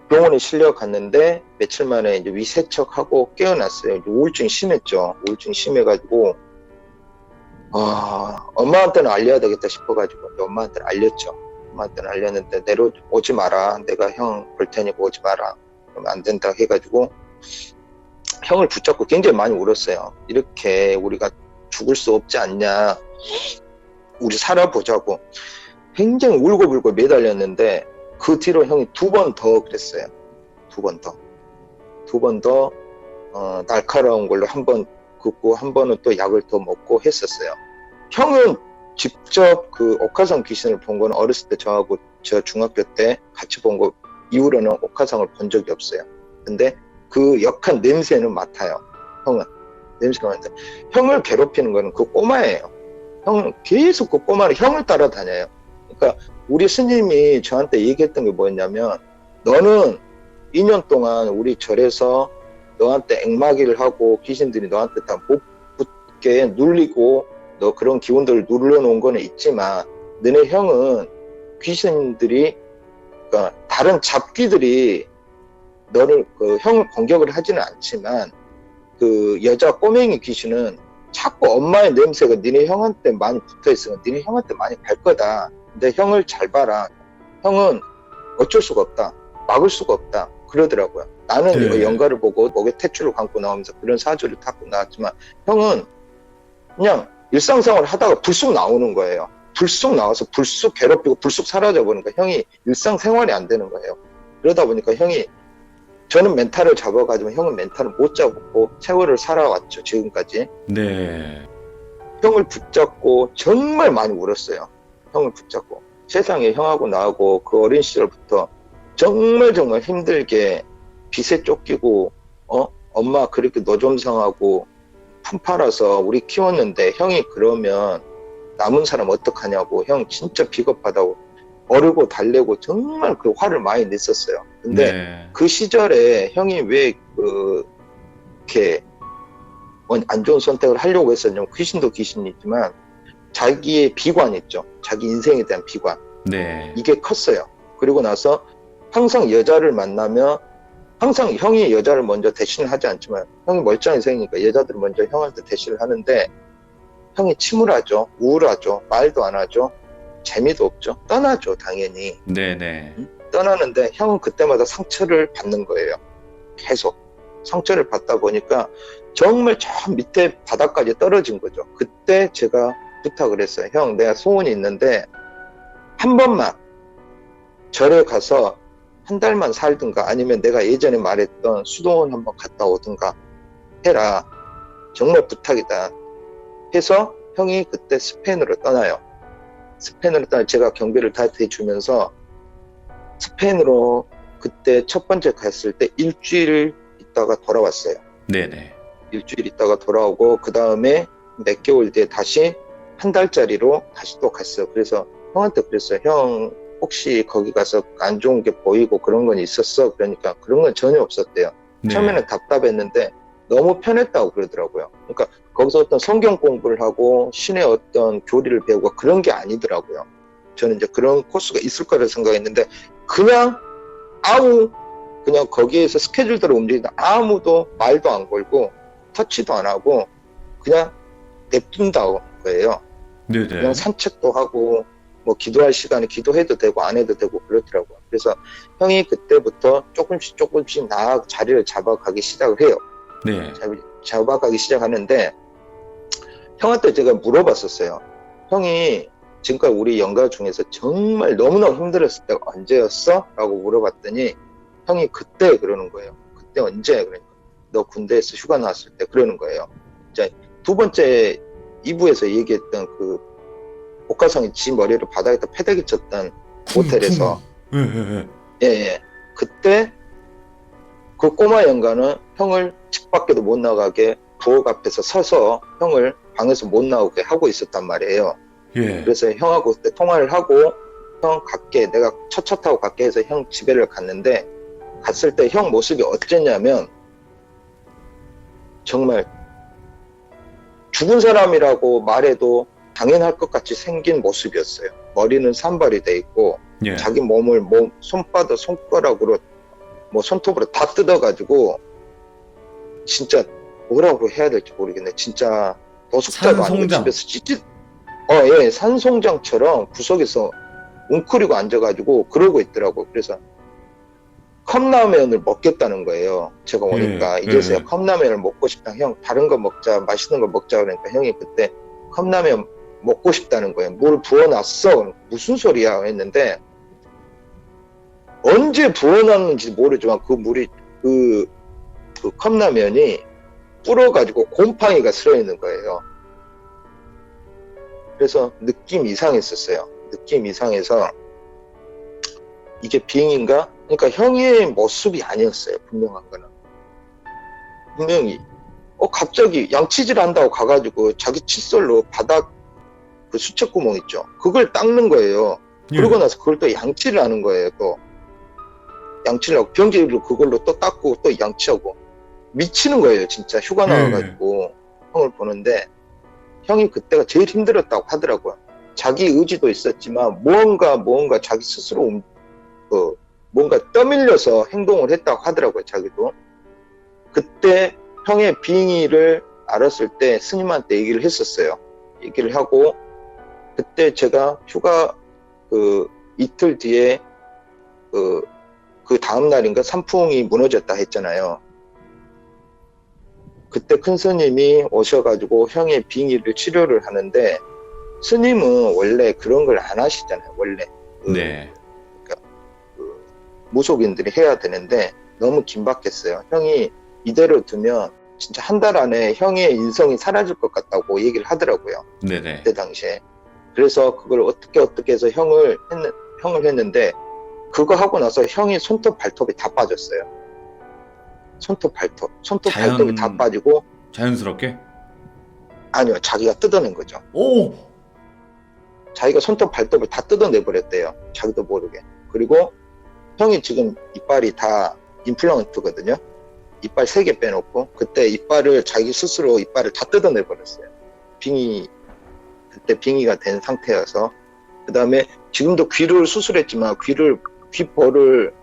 병원에 실려 갔는데 며칠 만에 이제 위세척하고 깨어났어요. 이제 우울증이 심했죠. 우울증이 심해가지고 엄마한테는 알려야 되겠다 싶어가지고 엄마한테는 알렸죠. 엄마한테는 알렸는데 내려오지 마라. 내가 형 볼 테니까 오지 마라. 그러면 안 된다 해가지고 형을 붙잡고 굉장히 많이 울었어요. 이렇게 우리가 죽을 수 없지 않냐. 우리 살아보자고. 굉장히 울고불고 매달렸는데 그 뒤로 형이 2번 더 그랬어요. 2번 더. 2번 더 날카로운 걸로 한 번 긋고 한 번은 또 약을 더 먹고 했었어요. 형은 직접 그 옥화상 귀신을 본 건 어렸을 때 저하고 저 중학교 때 같이 본 거 이후로는 옥화상을 본 적이 없어요. 근데 그 역한 냄새는 맡아요. 형은. 냄새가 맡아요. 형을 괴롭히는 거는 그 꼬마예요. 형은 계속 그 꼬마를 형을 따라다녀요. 그러니까 우리 스님이 저한테 얘기했던 게 뭐였냐면 너는 2년 동안 우리 절에서 너한테 앵마기를 하고 귀신들이 너한테 다 깊게 눌리고 너 그런 기운들을 눌러놓은 거는 있지만 너네 형은 귀신들이 그러니까 다른 잡귀들이 너를 그 형을 공격을 하지는 않지만 그 여자 꼬맹이 귀신은 자꾸 엄마의 냄새가 니네 형한테 많이 붙어있으면 니네 형한테 많이 갈 거다. 근데 형을 잘 봐라. 형은 어쩔 수가 없다. 막을 수가 없다. 그러더라고요. 나는 네. 이거 연가를 보고 목에 탯줄을 감고 나오면서 그런 사주를 타고 나왔지만 형은 그냥 일상생활을 하다가 불쑥 나오는 거예요. 불쑥 나와서 불쑥 괴롭히고 불쑥 사라져 버리니까 형이 일상생활이 안 되는 거예요. 그러다 보니까 형이 저는 멘탈을 잡아가지고 형은 멘탈을 못 잡고 세월을 살아왔죠. 지금까지. 네. 형을 붙잡고 정말 많이 울었어요. 형을 붙잡고. 세상에 형하고 나하고 그 어린 시절부터 정말 힘들게 빚에 쫓기고 엄마 그렇게 노점상하고 품 팔아서 우리 키웠는데 형이 그러면 남은 사람 어떡하냐고 형 진짜 비겁하다고 어르고 달래고 정말 그 화를 많이 냈었어요. 근데 네. 그 시절에 형이 왜 이렇게 안 좋은 선택을 하려고 했었냐면 귀신도 귀신이지만 자기의 비관 있죠. 자기 인생에 대한 비관. 네. 이게 컸어요. 그리고 나서 항상 여자를 만나면 항상 형이 여자를 먼저 대신을 하지 않지만 형이 멀쩡한 인생이니까 여자들은 먼저 형한테 대신을 하는데 형이 침울하죠. 우울하죠. 말도 안 하죠. 재미도 없죠. 떠나죠. 당연히. 네네. 떠나는데 형은 그때마다 상처를 받는 거예요. 계속 상처를 받다 보니까 정말 저 밑에 바닥까지 떨어진 거죠. 그때 제가 부탁을 했어요. 형, 내가 소원이 있는데 한 번만 절에 가서 한 달만 살든가 아니면 내가 예전에 말했던 수도원 한번 갔다 오든가 해라. 정말 부탁이다. 해서 형이 그때 스페인으로 떠나요. 스페인으로 떠나 제가 경비를 다 대주면서 스페인으로 그때 첫 번째 갔을 때 일주일 있다가 돌아왔어요. 네네. 일주일 있다가 돌아오고 그 다음에 몇 개월 뒤에 다시 한 달짜리로 다시 또 갔어요. 그래서 형한테 그랬어요. 형 혹시 거기 가서 안 좋은 게 보이고 그런 건 있었어? 그러니까 그런 건 전혀 없었대요. 네. 처음에는 답답했는데 너무 편했다고 그러더라고요. 그러니까 거기서 어떤 성경 공부를 하고 신의 어떤 교리를 배우고 그런 게 아니더라고요. 저는 이제 그런 코스가 있을 거라 생각했는데 그냥 그냥 거기에서 스케줄대로 움직이다 아무도 말도 안 걸고 터치도 안 하고 그냥 냅둔다는 거예요. 네네. 그냥 산책도 하고 뭐 기도할 시간에 기도해도 되고 안 해도 되고 그렇더라고요. 그래서 형이 그때부터 조금씩 자리를 잡아가기 시작을 해요. 네. 잡아가기 시작하는데 형한테 제가 물어봤었어요. 형이 지금까지 우리 연가 중에서 정말 너무나 힘들었을 때가 언제였어? 라고 물어봤더니 형이 그때 그러는 거예요. 그때 언제? 그러니까 너 군대에서 휴가 나왔을 때 그러는 거예요. 자, 두 번째 2부에서 얘기했던 그 옥화성이 지 머리를 바닥에다 패대기 쳤던 호텔에서 예. 그때 그 꼬마 연가는 형을 집 밖에도 못 나가게 부엌 앞에서 서서 형을 방에서 못 나오게 하고 있었단 말이에요. 예. 그래서 형하고 그때 통화를 하고 형 갈게 내가 차 타고 갈게 해서 형 집에를 갔는데 갔을 때 형 모습이 어땠냐면 정말 죽은 사람이라고 말해도 당연할 것 같이 생긴 모습이었어요. 머리는 산발이 돼 있고 예. 자기 몸을 손바닥 손가락으로 손톱으로 다 뜯어가지고 진짜 뭐라고 해야 될지 모르겠네. 진짜 노숙자도 아니고 산송장. 집에서 예, 산송장처럼 구석에서 웅크리고 앉아가지고 그러고 있더라고. 그래서 컵라면을 먹겠다는 거예요. 제가 오니까 이제서야 컵라면을 먹고 싶다. 형 다른 거 먹자, 맛있는 거 먹자 그러니까 형이 그때 컵라면 먹고 싶다는 거예요. 물 부어놨어? 무슨 소리야? 했는데 언제 부어놨는지 모르지만 그 물이 그 컵라면이 불어가지고 곰팡이가 슬어있는 거예요. 그래서 느낌이 이상했었어요. 느낌이 이상해서 이게 비행인가? 그러니까 형의 모습이 아니었어요. 분명한 거는. 분명히 갑자기 양치질 한다고 가가지고 자기 칫솔로 바닥 그 수채구멍 있죠. 그걸 닦는 거예요. 그러고 나서 그걸 또 양치를 하는 거예요. 또 양치를 하고 변기로 그걸로 또 닦고 또 양치하고 미치는 거예요. 진짜 휴가 나와가지고 형을 보는데 형이 그때가 제일 힘들었다고 하더라고요. 자기 의지도 있었지만 뭔가 자기 스스로 뭔가 떠밀려서 행동을 했다고 하더라고요. 자기도. 그때 형의 빙의를 알았을 때 스님한테 얘기를 했었어요. 얘기를 하고 그때 제가 휴가 이틀 뒤에 그 다음 날인가 산풍이 무너졌다 했잖아요. 그때 큰 스님이 오셔가지고 형의 빙의를 치료를 하는데 스님은 원래 그런 걸 안 하시잖아요. 원래 네. 무속인들이 해야 되는데 너무 긴박했어요. 형이 이대로 두면 진짜 한 달 안에 형의 인성이 사라질 것 같다고 얘기를 하더라고요. 네네. 그때 당시에. 그래서 그걸 어떻게 해서 형을 했는데 그거 하고 나서 형이 손톱 발톱이 다 빠졌어요. 손톱 발톱이 다 빠지고. 자연스럽게? 아니요, 자기가 뜯어낸 거죠. 오! 자기가 손톱 발톱을 다 뜯어내 버렸대요. 자기도 모르게. 그리고 형이 지금 이빨이 다 임플란트거든요. 이빨 3개 빼놓고 그때 자기 스스로 이빨을 다 뜯어내 버렸어요. 그때 빙의가 된 상태여서. 그 다음에 지금도 귀를 수술했지만 귀볼을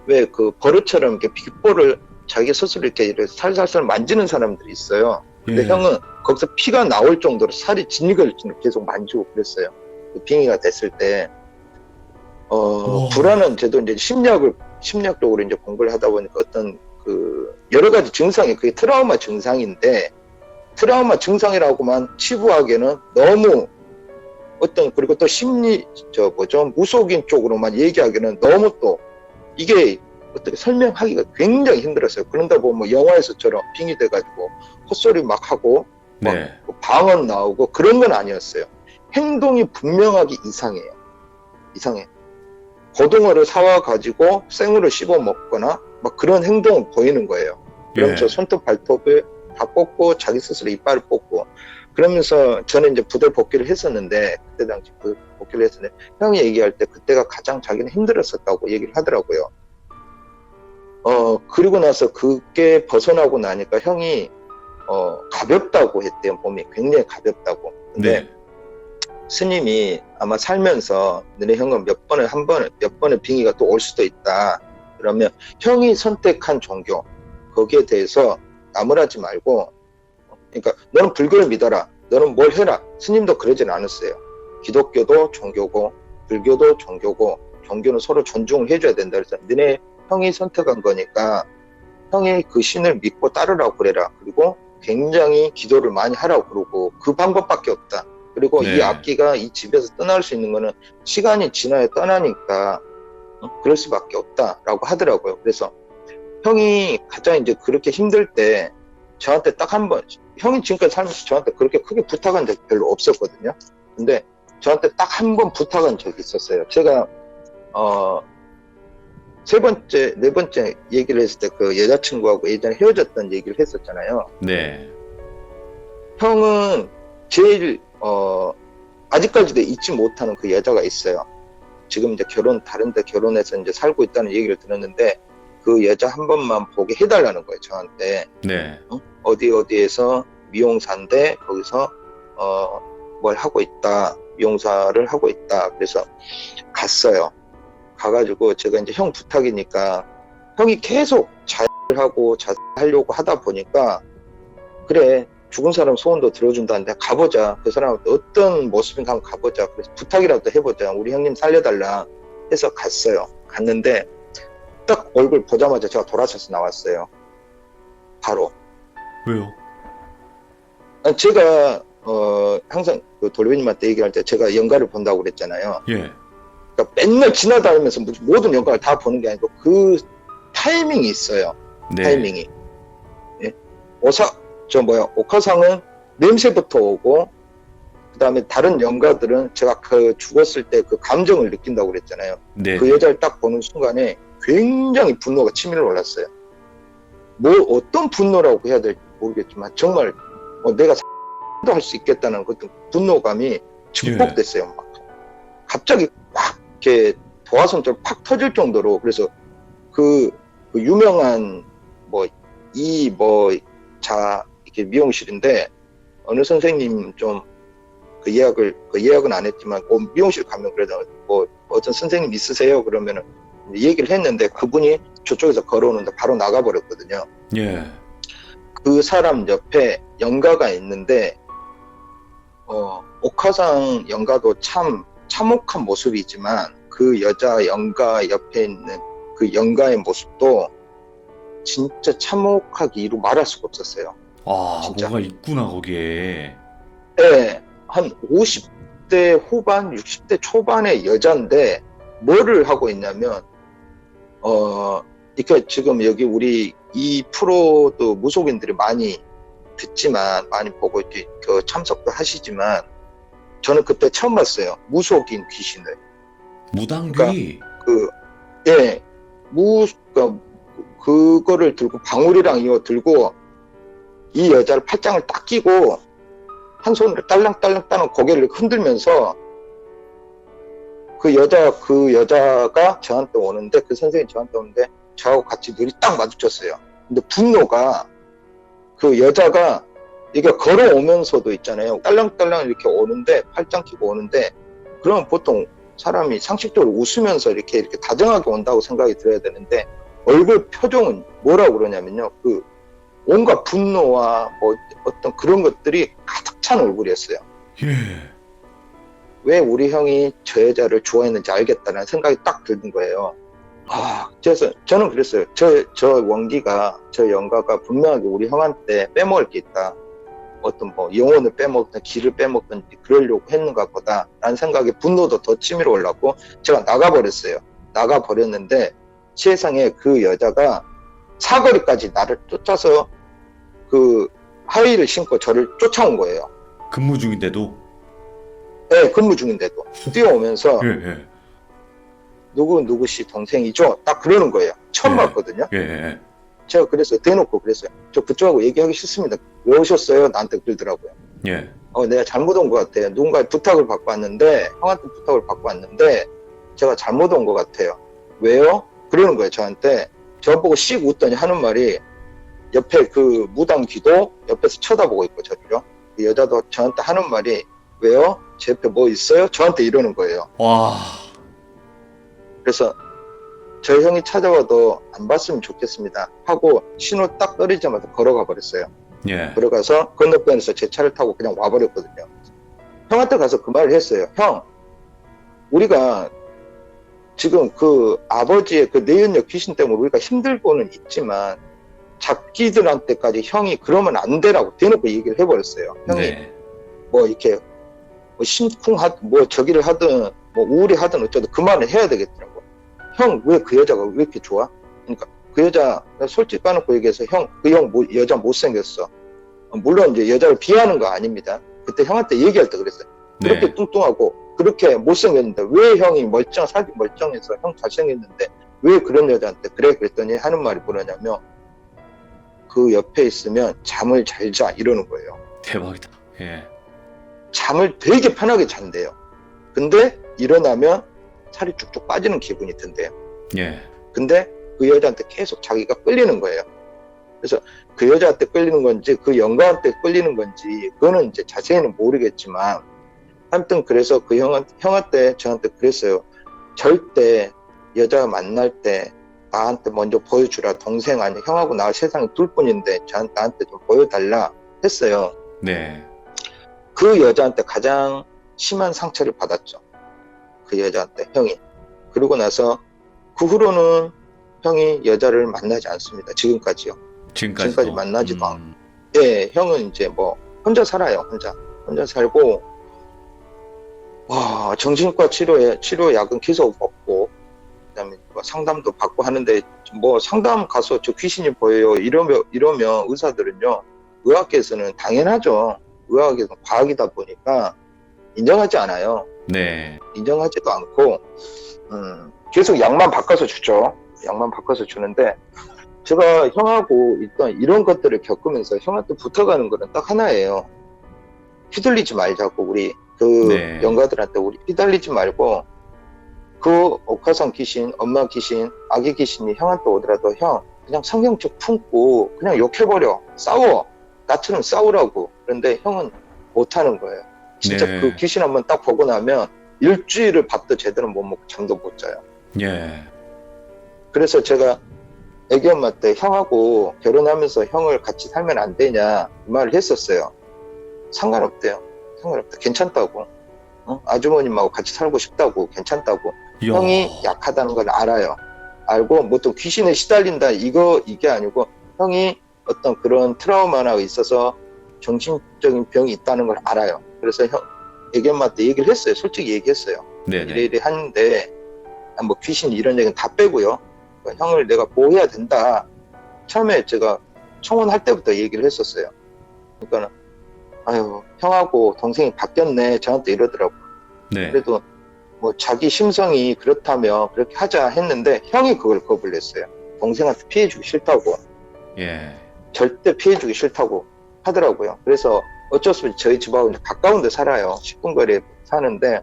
왜 그 버릇처럼 이렇게 귓볼을 자기 스스로 이렇게 살살살 만지는 사람들이 있어요. 근데 예. 형은 거기서 피가 나올 정도로 살이 진흙을 계속 만지고 그랬어요. 그 빙의가 됐을 때. 불안은 저도 이제 심리학적으로 이제 공부를 하다 보니까 어떤 여러 가지 증상이 그게 트라우마 증상인데 트라우마 증상이라고만 치부하기에는 너무 그리고 또 무속인 쪽으로만 얘기하기는 너무 또 이게 어떻게 설명하기가 굉장히 힘들었어요. 그런다 보면 뭐 영화에서처럼 빙의 돼가지고 헛소리 막 하고 네. 막 방언 나오고 그런 건 아니었어요. 행동이 분명하게 이상해. 고등어를 사와가지고 생으로 씹어 먹거나 막 그런 행동을 보이는 거예요. 그러면서 손톱 발톱을 다 뽑고 자기 스스로 이빨을 뽑고 그러면서 저는 이제 부대 복귀를 했었는데 그때 당시 복귀를 했었는데 형이 얘기할 때 그때가 가장 자기는 힘들었었다고 얘기를 하더라고요. 그리고 나서 그게 벗어나고 나니까 형이 가볍다고 했대요. 몸이 굉장히 가볍다고. 근데 네. 스님이 아마 살면서 너네 형은 몇 번의 빙의가 또 올 수도 있다. 그러면 형이 선택한 종교 거기에 대해서 나무라지 말고, 그러니까 너는 불교를 믿어라. 너는 뭘 해라. 스님도 그러진 않았어요. 기독교도 종교고 불교도 종교고 종교는 서로 존중을 해줘야 된다. 그래서 너네 형이 선택한 거니까 형이 그 신을 믿고 따르라고 그래라. 그리고 굉장히 기도를 많이 하라고 그러고 그 방법밖에 없다. 그리고 네. 이 악기가 이 집에서 떠날 수 있는 거는 시간이 지나야 떠나니까 그럴 수밖에 없다라고 하더라고요. 그래서 형이 가장 이제 그렇게 힘들 때 저한테 딱 한 번, 형이 지금까지 살면서 저한테 그렇게 크게 부탁한 적이 별로 없었거든요. 근데 저한테 딱 한 번 부탁한 적이 있었어요. 제가 네 번째 얘기를 했을 때 그 여자친구하고 예전에 헤어졌던 얘기를 했었잖아요. 네. 형은 제일 아직까지도 잊지 못하는 그 여자가 있어요. 지금 이제 다른 데 결혼해서 이제 살고 있다는 얘기를 들었는데 그 여자 한 번만 보게 해달라는 거예요, 저한테. 네. 어디에서 미용사인데 거기서 뭘 하고 있다, 미용사를 하고 있다. 그래서 갔어요. 가가지고 제가 이제 형 부탁이니까 형이 계속 자하려고 하다 보니까 그래, 죽은 사람 소원도 들어준다는데 가보자. 그 사람한테 어떤 모습인가 한번 가보자. 그래서 부탁이라도 해보자. 우리 형님 살려달라 해서 갔어요. 갔는데 딱 얼굴 보자마자 제가 돌아서서 나왔어요. 바로. 왜요? 제가 항상 그 돌비님한테 얘기할 때 제가 연가를 본다고 그랬잖아요. 예. 그러니까 맨날 지나다니면서 모든 연가를 다 보는 게 아니고 그 타이밍이 있어요. 네. 타이밍이. 예. 옥화상은 냄새부터 오고, 그 다음에 다른 연가들은 제가 죽었을 때 그 감정을 느낀다고 그랬잖아요. 네. 그 여자를 딱 보는 순간에 굉장히 분노가 치밀어 올랐어요. 어떤 분노라고 해야 될지 모르겠지만, 정말, 내가 도 할 수 있겠다는 그 분노감이 증폭됐어요. 막. 갑자기 막, 이렇게 도화선처럼 팍 터질 정도로, 그래서 그 유명한, 이렇게 미용실인데, 어느 선생님 좀 예약은 안 했지만 미용실 가면 그래도 뭐 어떤 선생님 있으세요? 그러면은 얘기를 했는데 그분이 저쪽에서 걸어오는데 바로 나가버렸거든요. 예. 그 사람 옆에 연가가 있는데 옥화상 연가도 참 참혹한 모습이지만 그 여자 연가 옆에 있는 그 연가의 모습도 진짜 참혹하기 이루 말할 수가 없었어요. 아, 진짜. 뭐가 있구나, 거기에. 네, 한 50대 후반, 60대 초반의 여자인데 뭐를 하고 있냐면 이렇게 지금 여기 우리 이 프로도 무속인들이 많이 듣지만 많이 보고 이렇게 참석도 하시지만 저는 그때 처음 봤어요. 무속인 귀신을. 무당귀. 예, 그거를 들고 방울이랑 이거 들고 이 여자를 팔짱을 딱 끼고 한 손으로 딸랑딸랑 따는 고개를 흔들면서 그 여자가 저한테 오는데 그 선생님이 저한테 오는데 저하고 같이 눈이 딱 마주쳤어요. 근데 분노가 그 여자가 이게 걸어오면서도 있잖아요. 딸랑딸랑 이렇게 오는데 팔짱 끼고 오는데 그러면 보통 사람이 상식적으로 웃으면서 이렇게 다정하게 온다고 생각이 들어야 되는데 얼굴 표정은 뭐라고 그러냐면요. 그 온갖 분노와 뭐 어떤 그런 것들이 가득 찬 얼굴이었어요. 예. 왜 우리 형이 저 여자를 좋아했는지 알겠다는 생각이 딱 드는 거예요. 그래서 저는 그랬어요. 저 원기가, 저 영가가 분명하게 우리 형한테 빼먹을 게 있다. 어떤 뭐 영혼을 빼먹든 기를 빼먹든 그러려고 했는가 보다 라는 생각에 분노도 더 치밀어 올랐고 제가 나가버렸어요. 나가버렸는데 세상에 그 여자가 사거리까지 나를 쫓아서 그 하이힐을 신고 저를 쫓아온 거예요. 근무 중인데도. 네, 근무 중인데도 뛰어오면서 예. 누구씨 동생이죠? 딱 그러는 거예요. 처음 예. 봤거든요. 예. 제가 그래서 대놓고 그랬어요. 저 그쪽하고 얘기하기 싫습니다. 왜 오셨어요? 나한테 그러더라고요. 예. 내가 잘못 온 것 같아요. 누군가의 부탁을 받고 왔는데, 형한테 부탁을 받고 왔는데, 제가 잘못 온 것 같아요. 왜요? 그러는 거예요, 저한테. 저보고 씩 웃더니 하는 말이, 옆에 그 무당귀도 옆에서 쳐다보고 있고, 저를요. 그 여자도 저한테 하는 말이, 왜요? 제 옆에 뭐 있어요? 저한테 이러는 거예요. 와. 그래서, 저 형이 찾아와도 안 봤으면 좋겠습니다. 하고, 신호 딱 떨어지자마자 걸어가 버렸어요. 예. 들어가서 건너편에서 제 차를 타고 그냥 와버렸거든요. 형한테 가서 그 말을 했어요. 형, 우리가 지금 그 아버지의 그 내연녀 귀신 때문에 우리가 힘들고는 있지만 잡기들한테까지 형이 그러면 안 되라고 대놓고 얘기를 해버렸어요. 형이 네. 뭐 이렇게 뭐 심쿵하든 뭐 저기를 하든 뭐 우울해하든 어쩌든 그 말을 해야 되겠더라고. 형, 왜 그 여자가 왜 이렇게 좋아? 그러니까 그 여자 솔직히 까놓고 얘기해서 형, 여자 못생겼어. 물론 이제 여자를 비하하는 거 아닙니다. 그때 형한테 얘기할 때 그랬어요. 그렇게 네. 뚱뚱하고 그렇게 못생겼는데 왜 형이 살이 멀쩡해서 형 잘생겼는데 왜 그런 여자한테 그래? 그랬더니 하는 말이 뭐냐면 그 옆에 있으면 잠을 잘 자 이러는 거예요. 대박이다. 예. 잠을 되게 편하게 잔대요. 근데 일어나면 살이 쭉쭉 빠지는 기분이 든대요. 예. 근데 그 여자한테 계속 자기가 끌리는 거예요. 그래서 그 여자한테 끌리는 건지 그 영가한테 끌리는 건지 그거는 이제 자세히는 모르겠지만 아무튼 그래서 그 형한테 저한테 그랬어요. 절대 여자 만날 때 나한테 먼저 보여주라. 동생 아니야. 형하고 나 세상에 둘 뿐인데 나한테 좀 보여달라 했어요. 네. 그 여자한테 가장 심한 상처를 받았죠. 그 여자한테 형이. 그러고 나서 그 후로는 형이 여자를 만나지 않습니다. 지금까지요. 지금까지 만나지도 않고. 예, 형은 이제 뭐 혼자 살아요. 혼자 살고 와, 정신과 치료 약은 계속 먹고 그다음에 뭐 상담도 받고 하는데 뭐 상담 가서 저 귀신이 보여요. 이러면 의사들은요. 의학계에서는 당연하죠. 의학에서는 과학이다 보니까 인정하지 않아요. 네. 인정하지도 않고 계속 약만 바꿔서 주죠. 약만 바꿔서 주는데 제가 형하고 있던 이런 것들을 겪으면서 형한테 부탁하는 거는 딱 하나예요. 휘둘리지 말자고 우리 그 네. 영가들한테 우리 휘둘리지 말고 그 옥화상 귀신, 엄마 귀신, 아기 귀신이 형한테 오더라도 형 그냥 성경책 품고 그냥 욕해버려. 싸워. 나처럼 싸우라고. 그런데 형은 못하는 거예요. 진짜 네. 그 귀신 한번 딱 보고 나면 일주일을 밥도 제대로 못 먹고 잠도 못 자요. 예. 그래서 제가 애기 엄마 때 형하고 결혼하면서 형을 같이 살면 안 되냐 이 말을 했었어요. 상관없대요. 상관없다. 괜찮다고. 아주머님하고 같이 살고 싶다고. 괜찮다고. 이야. 형이 약하다는 걸 알아요. 알고 뭐 또 귀신에 시달린다 이게 아니고 형이 어떤 그런 트라우마나 있어서 정신적인 병이 있다는 걸 알아요. 그래서 애기 엄마한테 얘기를 했어요. 솔직히 얘기했어요. 네네. 이래 하는데 뭐 귀신 이런 얘기는 다 빼고요. 그러니까 형을 내가 보호해야 된다. 처음에 제가 청혼할 때부터 얘기를 했었어요. 그러니까 아유 형하고 동생이 바뀌었네 저한테 이러더라고. 네. 그래도 뭐 자기 심성이 그렇다면 그렇게 하자 했는데 형이 그걸 거부를 했어요. 동생한테 피해주기 싫다고. 예. 절대 피해주기 싫다고 하더라고요. 그래서 어쩔 수 없이 저희 집하고 가까운 데 살아요. 10분 거리에 사는데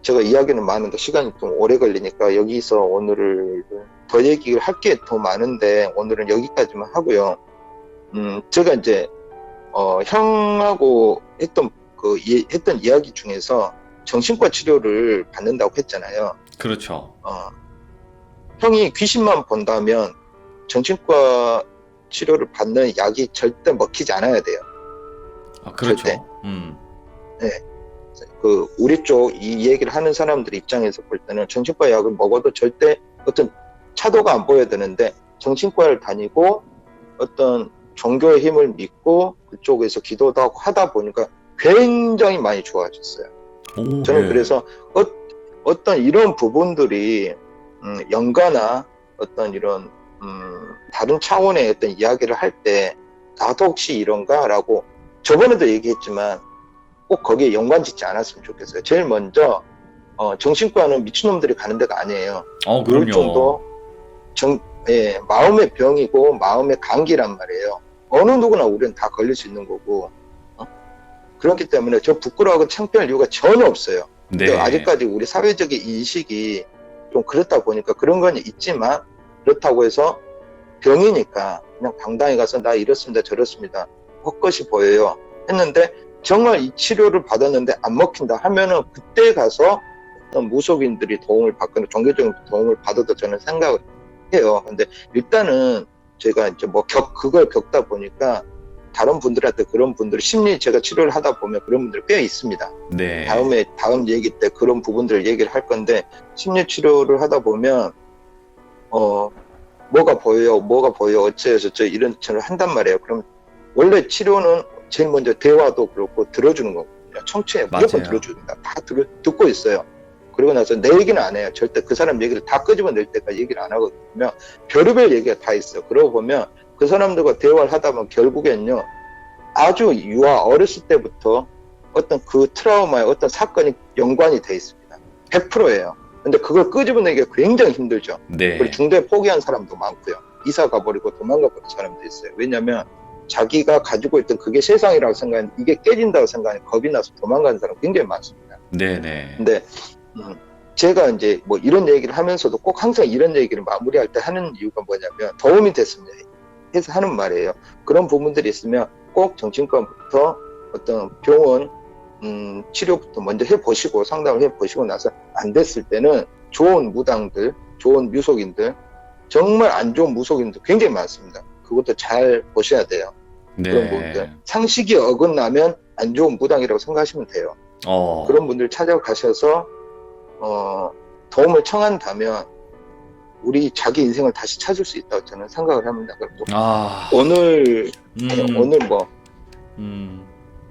제가 이야기는 많은데 시간이 좀 오래 걸리니까 여기서 오늘을 더 얘기를 할 게 더 많은데 오늘은 여기까지만 하고요. 제가 이제 형하고 했던 했던 이야기 중에서 정신과 치료를 받는다고 했잖아요. 그렇죠. 형이 귀신만 본다면 정신과 치료를 받는 약이 절대 먹히지 않아야 돼요. 아, 그렇죠. 절대. 우리 쪽 이 얘기를 하는 사람들 입장에서 볼 때는 정신과 약을 먹어도 절대 어떤 차도가 안 보여야 되는데 정신과를 다니고 어떤 종교의 힘을 믿고 그쪽에서 기도도 하고 하다 보니까 굉장히 많이 좋아졌어요. 오, 저는 네. 그래서 어떤 이런 부분들이 연가나 어떤 이런 다른 차원의 어떤 이야기를 할 때 나도 혹시 이런가? 라고 저번에도 얘기했지만 꼭 거기에 연관 짓지 않았으면 좋겠어요. 제일 먼저 정신과는 미친놈들이 가는 데가 아니에요. 그럼요. 우울증도 마음의 병이고 마음의 감기란 말이에요. 어느 누구나 우리는 다 걸릴 수 있는 거고 그렇기 때문에 저 부끄러워하고 창피할 이유가 전혀 없어요. 근데 네. 아직까지 우리 사회적인 인식이 좀 그렇다 보니까 그런 건 있지만 그렇다고 해서 병이니까 그냥 당당히 가서 나 이렇습니다 저렇습니다 헛것이 보여요 했는데 정말 이 치료를 받았는데 안 먹힌다 하면은 그때 가서 어떤 무속인들이 도움을 받거나 종교적인 도움을 받아도 저는 생각을 해요. 근데 일단은 제가 이제 그걸 겪다 보니까 다른 분들한테 그런 분들 심리 제가 치료를 하다 보면 그런 분들 꽤 있습니다. 네. 다음 얘기 때 그런 부분들을 얘기를 할 건데 심리 치료를 하다 보면 뭐가 보여요 어째서 저 이런 치료를 한단 말이에요. 그럼 원래 치료는 제일 먼저 대화도 그렇고 들어주는 거거든요. 청취해 무조건 맞아요. 들어줍니다. 다 듣고 있어요. 그리고 나서 내 얘기는 안 해요. 절대 그 사람 얘기를 다 끄집어낼 때까지 얘기를 안 하거든요. 별의별 얘기가 다 있어요. 그러고 보면 그 사람들과 대화를 하다 보면 결국엔요. 아주 어렸을 때부터 어떤 그 트라우마에 어떤 사건이 연관이 돼 있습니다. 100%예요. 근데 그걸 끄집어내기가 굉장히 힘들죠. 네. 그리고 중도에 포기한 사람도 많고요. 이사 가버리고 도망가 버린 사람도 있어요. 왜냐하면 자기가 가지고 있던 그게 세상이라고 생각하는 이게 깨진다고 생각하는 겁이 나서 도망가는 사람 굉장히 많습니다. 네네. 근데 제가 이제 뭐 이런 얘기를 하면서도 꼭 항상 이런 얘기를 마무리할 때 하는 이유가 뭐냐면 도움이 됐습니다 해서 하는 말이에요. 그런 부분들이 있으면 꼭 정신과부터 어떤 병원 치료부터 먼저 해보시고 상담을 해보시고 나서 안 됐을 때는 좋은 무당들, 좋은 뮤속인들, 정말 안 좋은 무속인들 굉장히 많습니다. 그것도 잘 보셔야 돼요. 네. 그런 분들 상식이 어긋나면 안 좋은 무당이라고 생각하시면 돼요. 그런 분들 찾아가셔서 도움을 청한다면 우리 자기 인생을 다시 찾을 수 있다고 저는 생각을 합니다. 그리고 오늘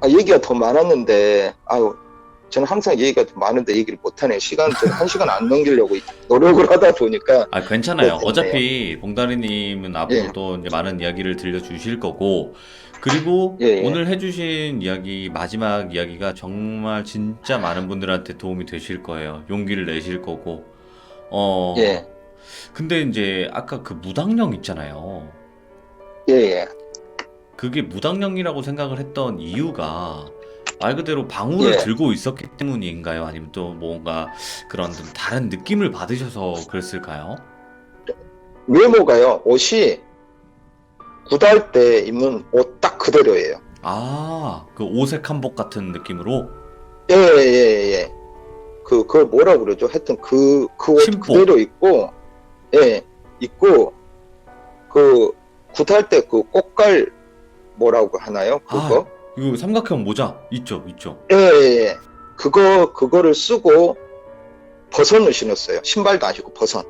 얘기가 더 많았는데 저는 항상 얘기가 더 많은데 얘기를 못하네요. 저는 1시간 안 넘기려고 노력을 하다 보니까. 괜찮아요. 네, 어차피 봉다리님은 앞으로도 이제 많은 이야기를 들려주실 거고, 그리고 오늘 해주신 이야기, 마지막 이야기가 정말 진짜 많은 분들한테 도움이 되실 거예요. 용기를 내실 거고. 근데 이제 아까 그 무당령 있잖아요. 그게 무당령이라고 생각을 했던 이유가 말 그대로 방울을 들고 있었기 때문인가요? 아니면 또 뭔가 그런 좀 다른 느낌을 받으셔서 그랬을까요? 외모가요. 옷이 구달 때 입는 옷 딱 그대로예요. 아, 그 오색 한복 같은 느낌으로 예, 예, 예. 그걸 뭐라 그러죠? 하여튼 그 옷 신복. 그대로 입고, 예, 입고, 그, 굿할 때 그 꽃갈 뭐라고 하나요? 아, 그거? 이거 삼각형 모자 있죠, 있죠. 예, 예, 예. 그거를 쓰고 버선을 신었어요. 신발도 아니고 버선.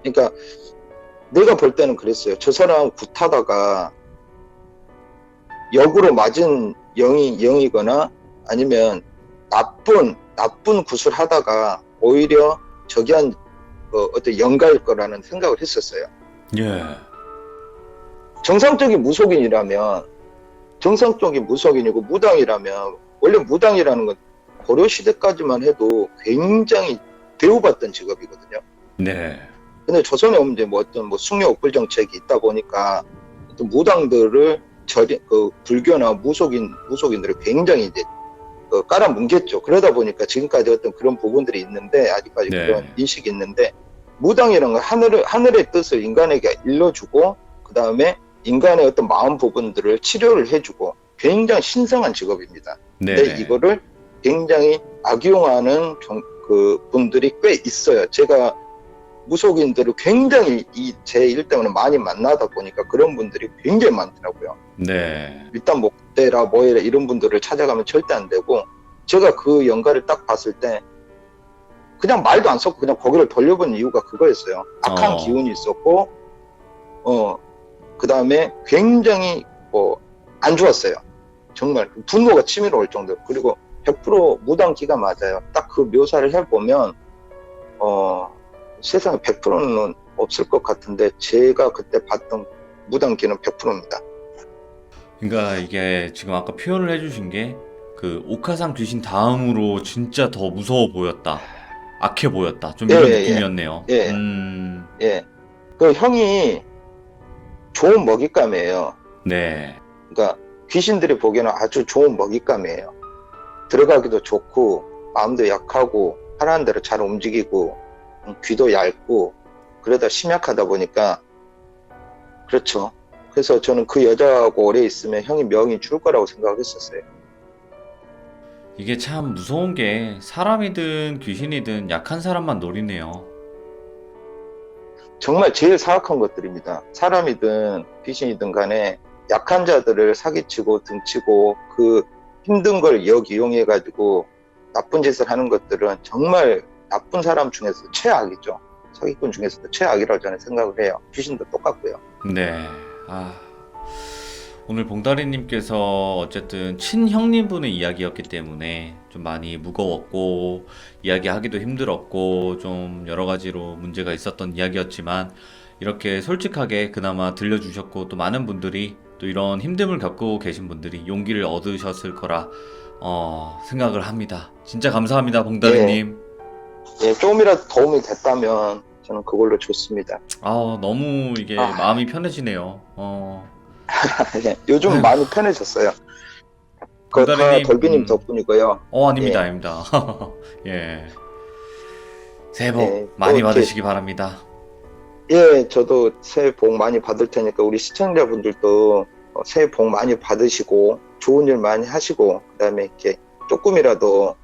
그러니까 내가 볼 때는 그랬어요. 저 사람 굿하다가 역으로 맞은 영이거나 아니면 나쁜 굿을 하다가 오히려 저기한 어떤 영가일 거라는 생각을 했었어요. 예. 정상적인 무속인이고 무당이라면 원래 무당이라는 건 고려 시대까지만 해도 굉장히 대우받던 직업이거든요. 네. 근데 조선에 오면 이제 뭐 어떤 뭐 숭례 옥불 정책이 있다 보니까 어떤 무당들을 불교나 무속인들을 굉장히 이제 깔아뭉갰죠. 그러다 보니까 지금까지 어떤 그런 부분들이 있는데 아직까지 네. 그런 인식이 있는데 무당이라는 건 하늘의 뜻을 인간에게 일러주고 그 다음에 인간의 어떤 마음 부분들을 치료를 해주고 굉장히 신성한 직업입니다. 네. 근데 이거를 굉장히 악용하는 그 분들이 꽤 있어요. 제가 무속인들을 굉장히 제 일 때문에 많이 만나다 보니까 그런 분들이 굉장히 많더라고요. 네. 일단 목대라 뭐해라 이런 분들을 찾아가면 절대 안 되고 제가 그 연가를 딱 봤을 때 그냥 말도 안 섞고 그냥 거기를 돌려본 이유가 그거였어요. 악한 기운이 있었고 그 다음에 굉장히 안 좋았어요. 정말 분노가 치밀어 올 정도로. 그리고 100% 무당기가 맞아요. 딱 그 묘사를 해보면 세상에 100%는 없을 것 같은데 제가 그때 봤던 무당기는 100%입니다. 그러니까 이게 지금 아까 표현을 해주신 게 그 옥하상 귀신 다음으로 진짜 더 무서워 보였다. 악해 보였다. 좀 이런 느낌이었네요. 예. 예. 그 형이 좋은 먹잇감이에요. 네. 그러니까 귀신들이 보기에는 아주 좋은 먹잇감이에요. 들어가기도 좋고 마음도 약하고 하라는 대로 잘 움직이고 귀도 얇고 그러다 심약하다 보니까 그렇죠. 그래서 저는 그 여자하고 오래 있으면 형이 명이 줄 거라고 생각했었어요. 이게 참 무서운 게 사람이든 귀신이든 약한 사람만 노리네요. 정말 제일 사악한 것들입니다. 사람이든 귀신이든 간에 약한 자들을 사기치고 등치고 그 힘든 걸 역이용해가지고 나쁜 짓을 하는 것들은 정말 나쁜 사람 중에서 최악이죠. 사기꾼 중에서도 최악이라고 저는 생각을 해요. 귀신도 똑같고요. 네. 오늘 봉다리님께서 어쨌든 친형님분의 이야기였기 때문에 좀 많이 무거웠고 이야기하기도 힘들었고 좀 여러 가지로 문제가 있었던 이야기였지만 이렇게 솔직하게 그나마 들려주셨고 또 많은 분들이 또 이런 힘듦을 겪고 계신 분들이 용기를 얻으셨을 거라 생각을 합니다. 진짜 감사합니다, 봉다리님. 예, 조금이라도 도움이 됐다면 저는 그걸로 좋습니다. 너무 이게 마음이 편해지네요. 네, 요즘 많이 편해졌어요. 그거 다 봉다리님, 돌비님 덕분이고요. 아닙니다, 예. 아닙니다. 예. 새해 복 예, 많이 또 받으시기 바랍니다. 예, 저도 새해 복 많이 받을 테니까 우리 시청자분들도 새해 복 많이 받으시고 좋은 일 많이 하시고 그다음에 이렇게 조금이라도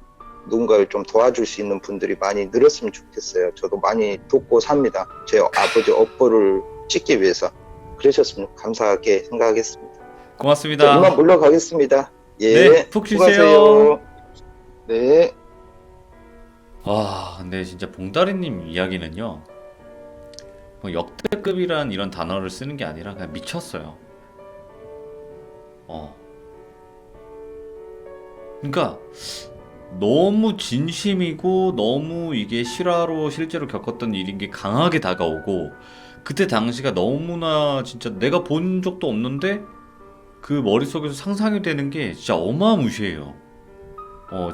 누군가를 좀 도와줄 수 있는 분들이 많이 늘었으면 좋겠어요. 저도 많이 돕고 삽니다. 제 아버지 업보를 찍기 위해서. 그러셨으면 감사하게 생각하겠습니다. 고맙습니다. 이만 물러가겠습니다. 예, 네, 푹 쉬세요. 수고하세요. 네. 근데 진짜 봉다리님 이야기는요, 뭐 역대급이란 이런 단어를 쓰는 게 아니라 그냥 미쳤어요. 그러니까 너무 진심이고 너무 이게 실화로 실제로 겪었던 일인 게 강하게 다가오고 그때 당시가 너무나 진짜 내가 본 적도 없는데 그 머릿속에서 상상이 되는 게 진짜 어마무시해요.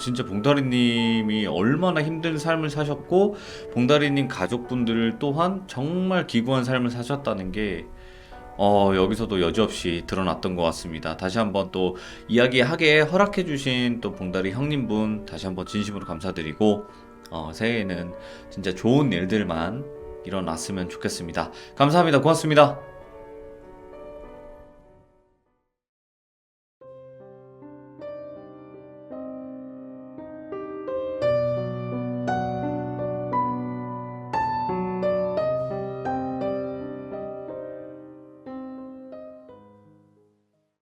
진짜 봉다리님이 얼마나 힘든 삶을 사셨고 봉다리님 가족분들 또한 정말 기구한 삶을 사셨다는 게 여기서도 여지없이 드러났던 것 같습니다. 다시 한번 또 이야기하게 허락해주신 또 봉다리 형님분 다시 한번 진심으로 감사드리고 새해에는 진짜 좋은 일들만 일어났으면 좋겠습니다. 감사합니다. 고맙습니다.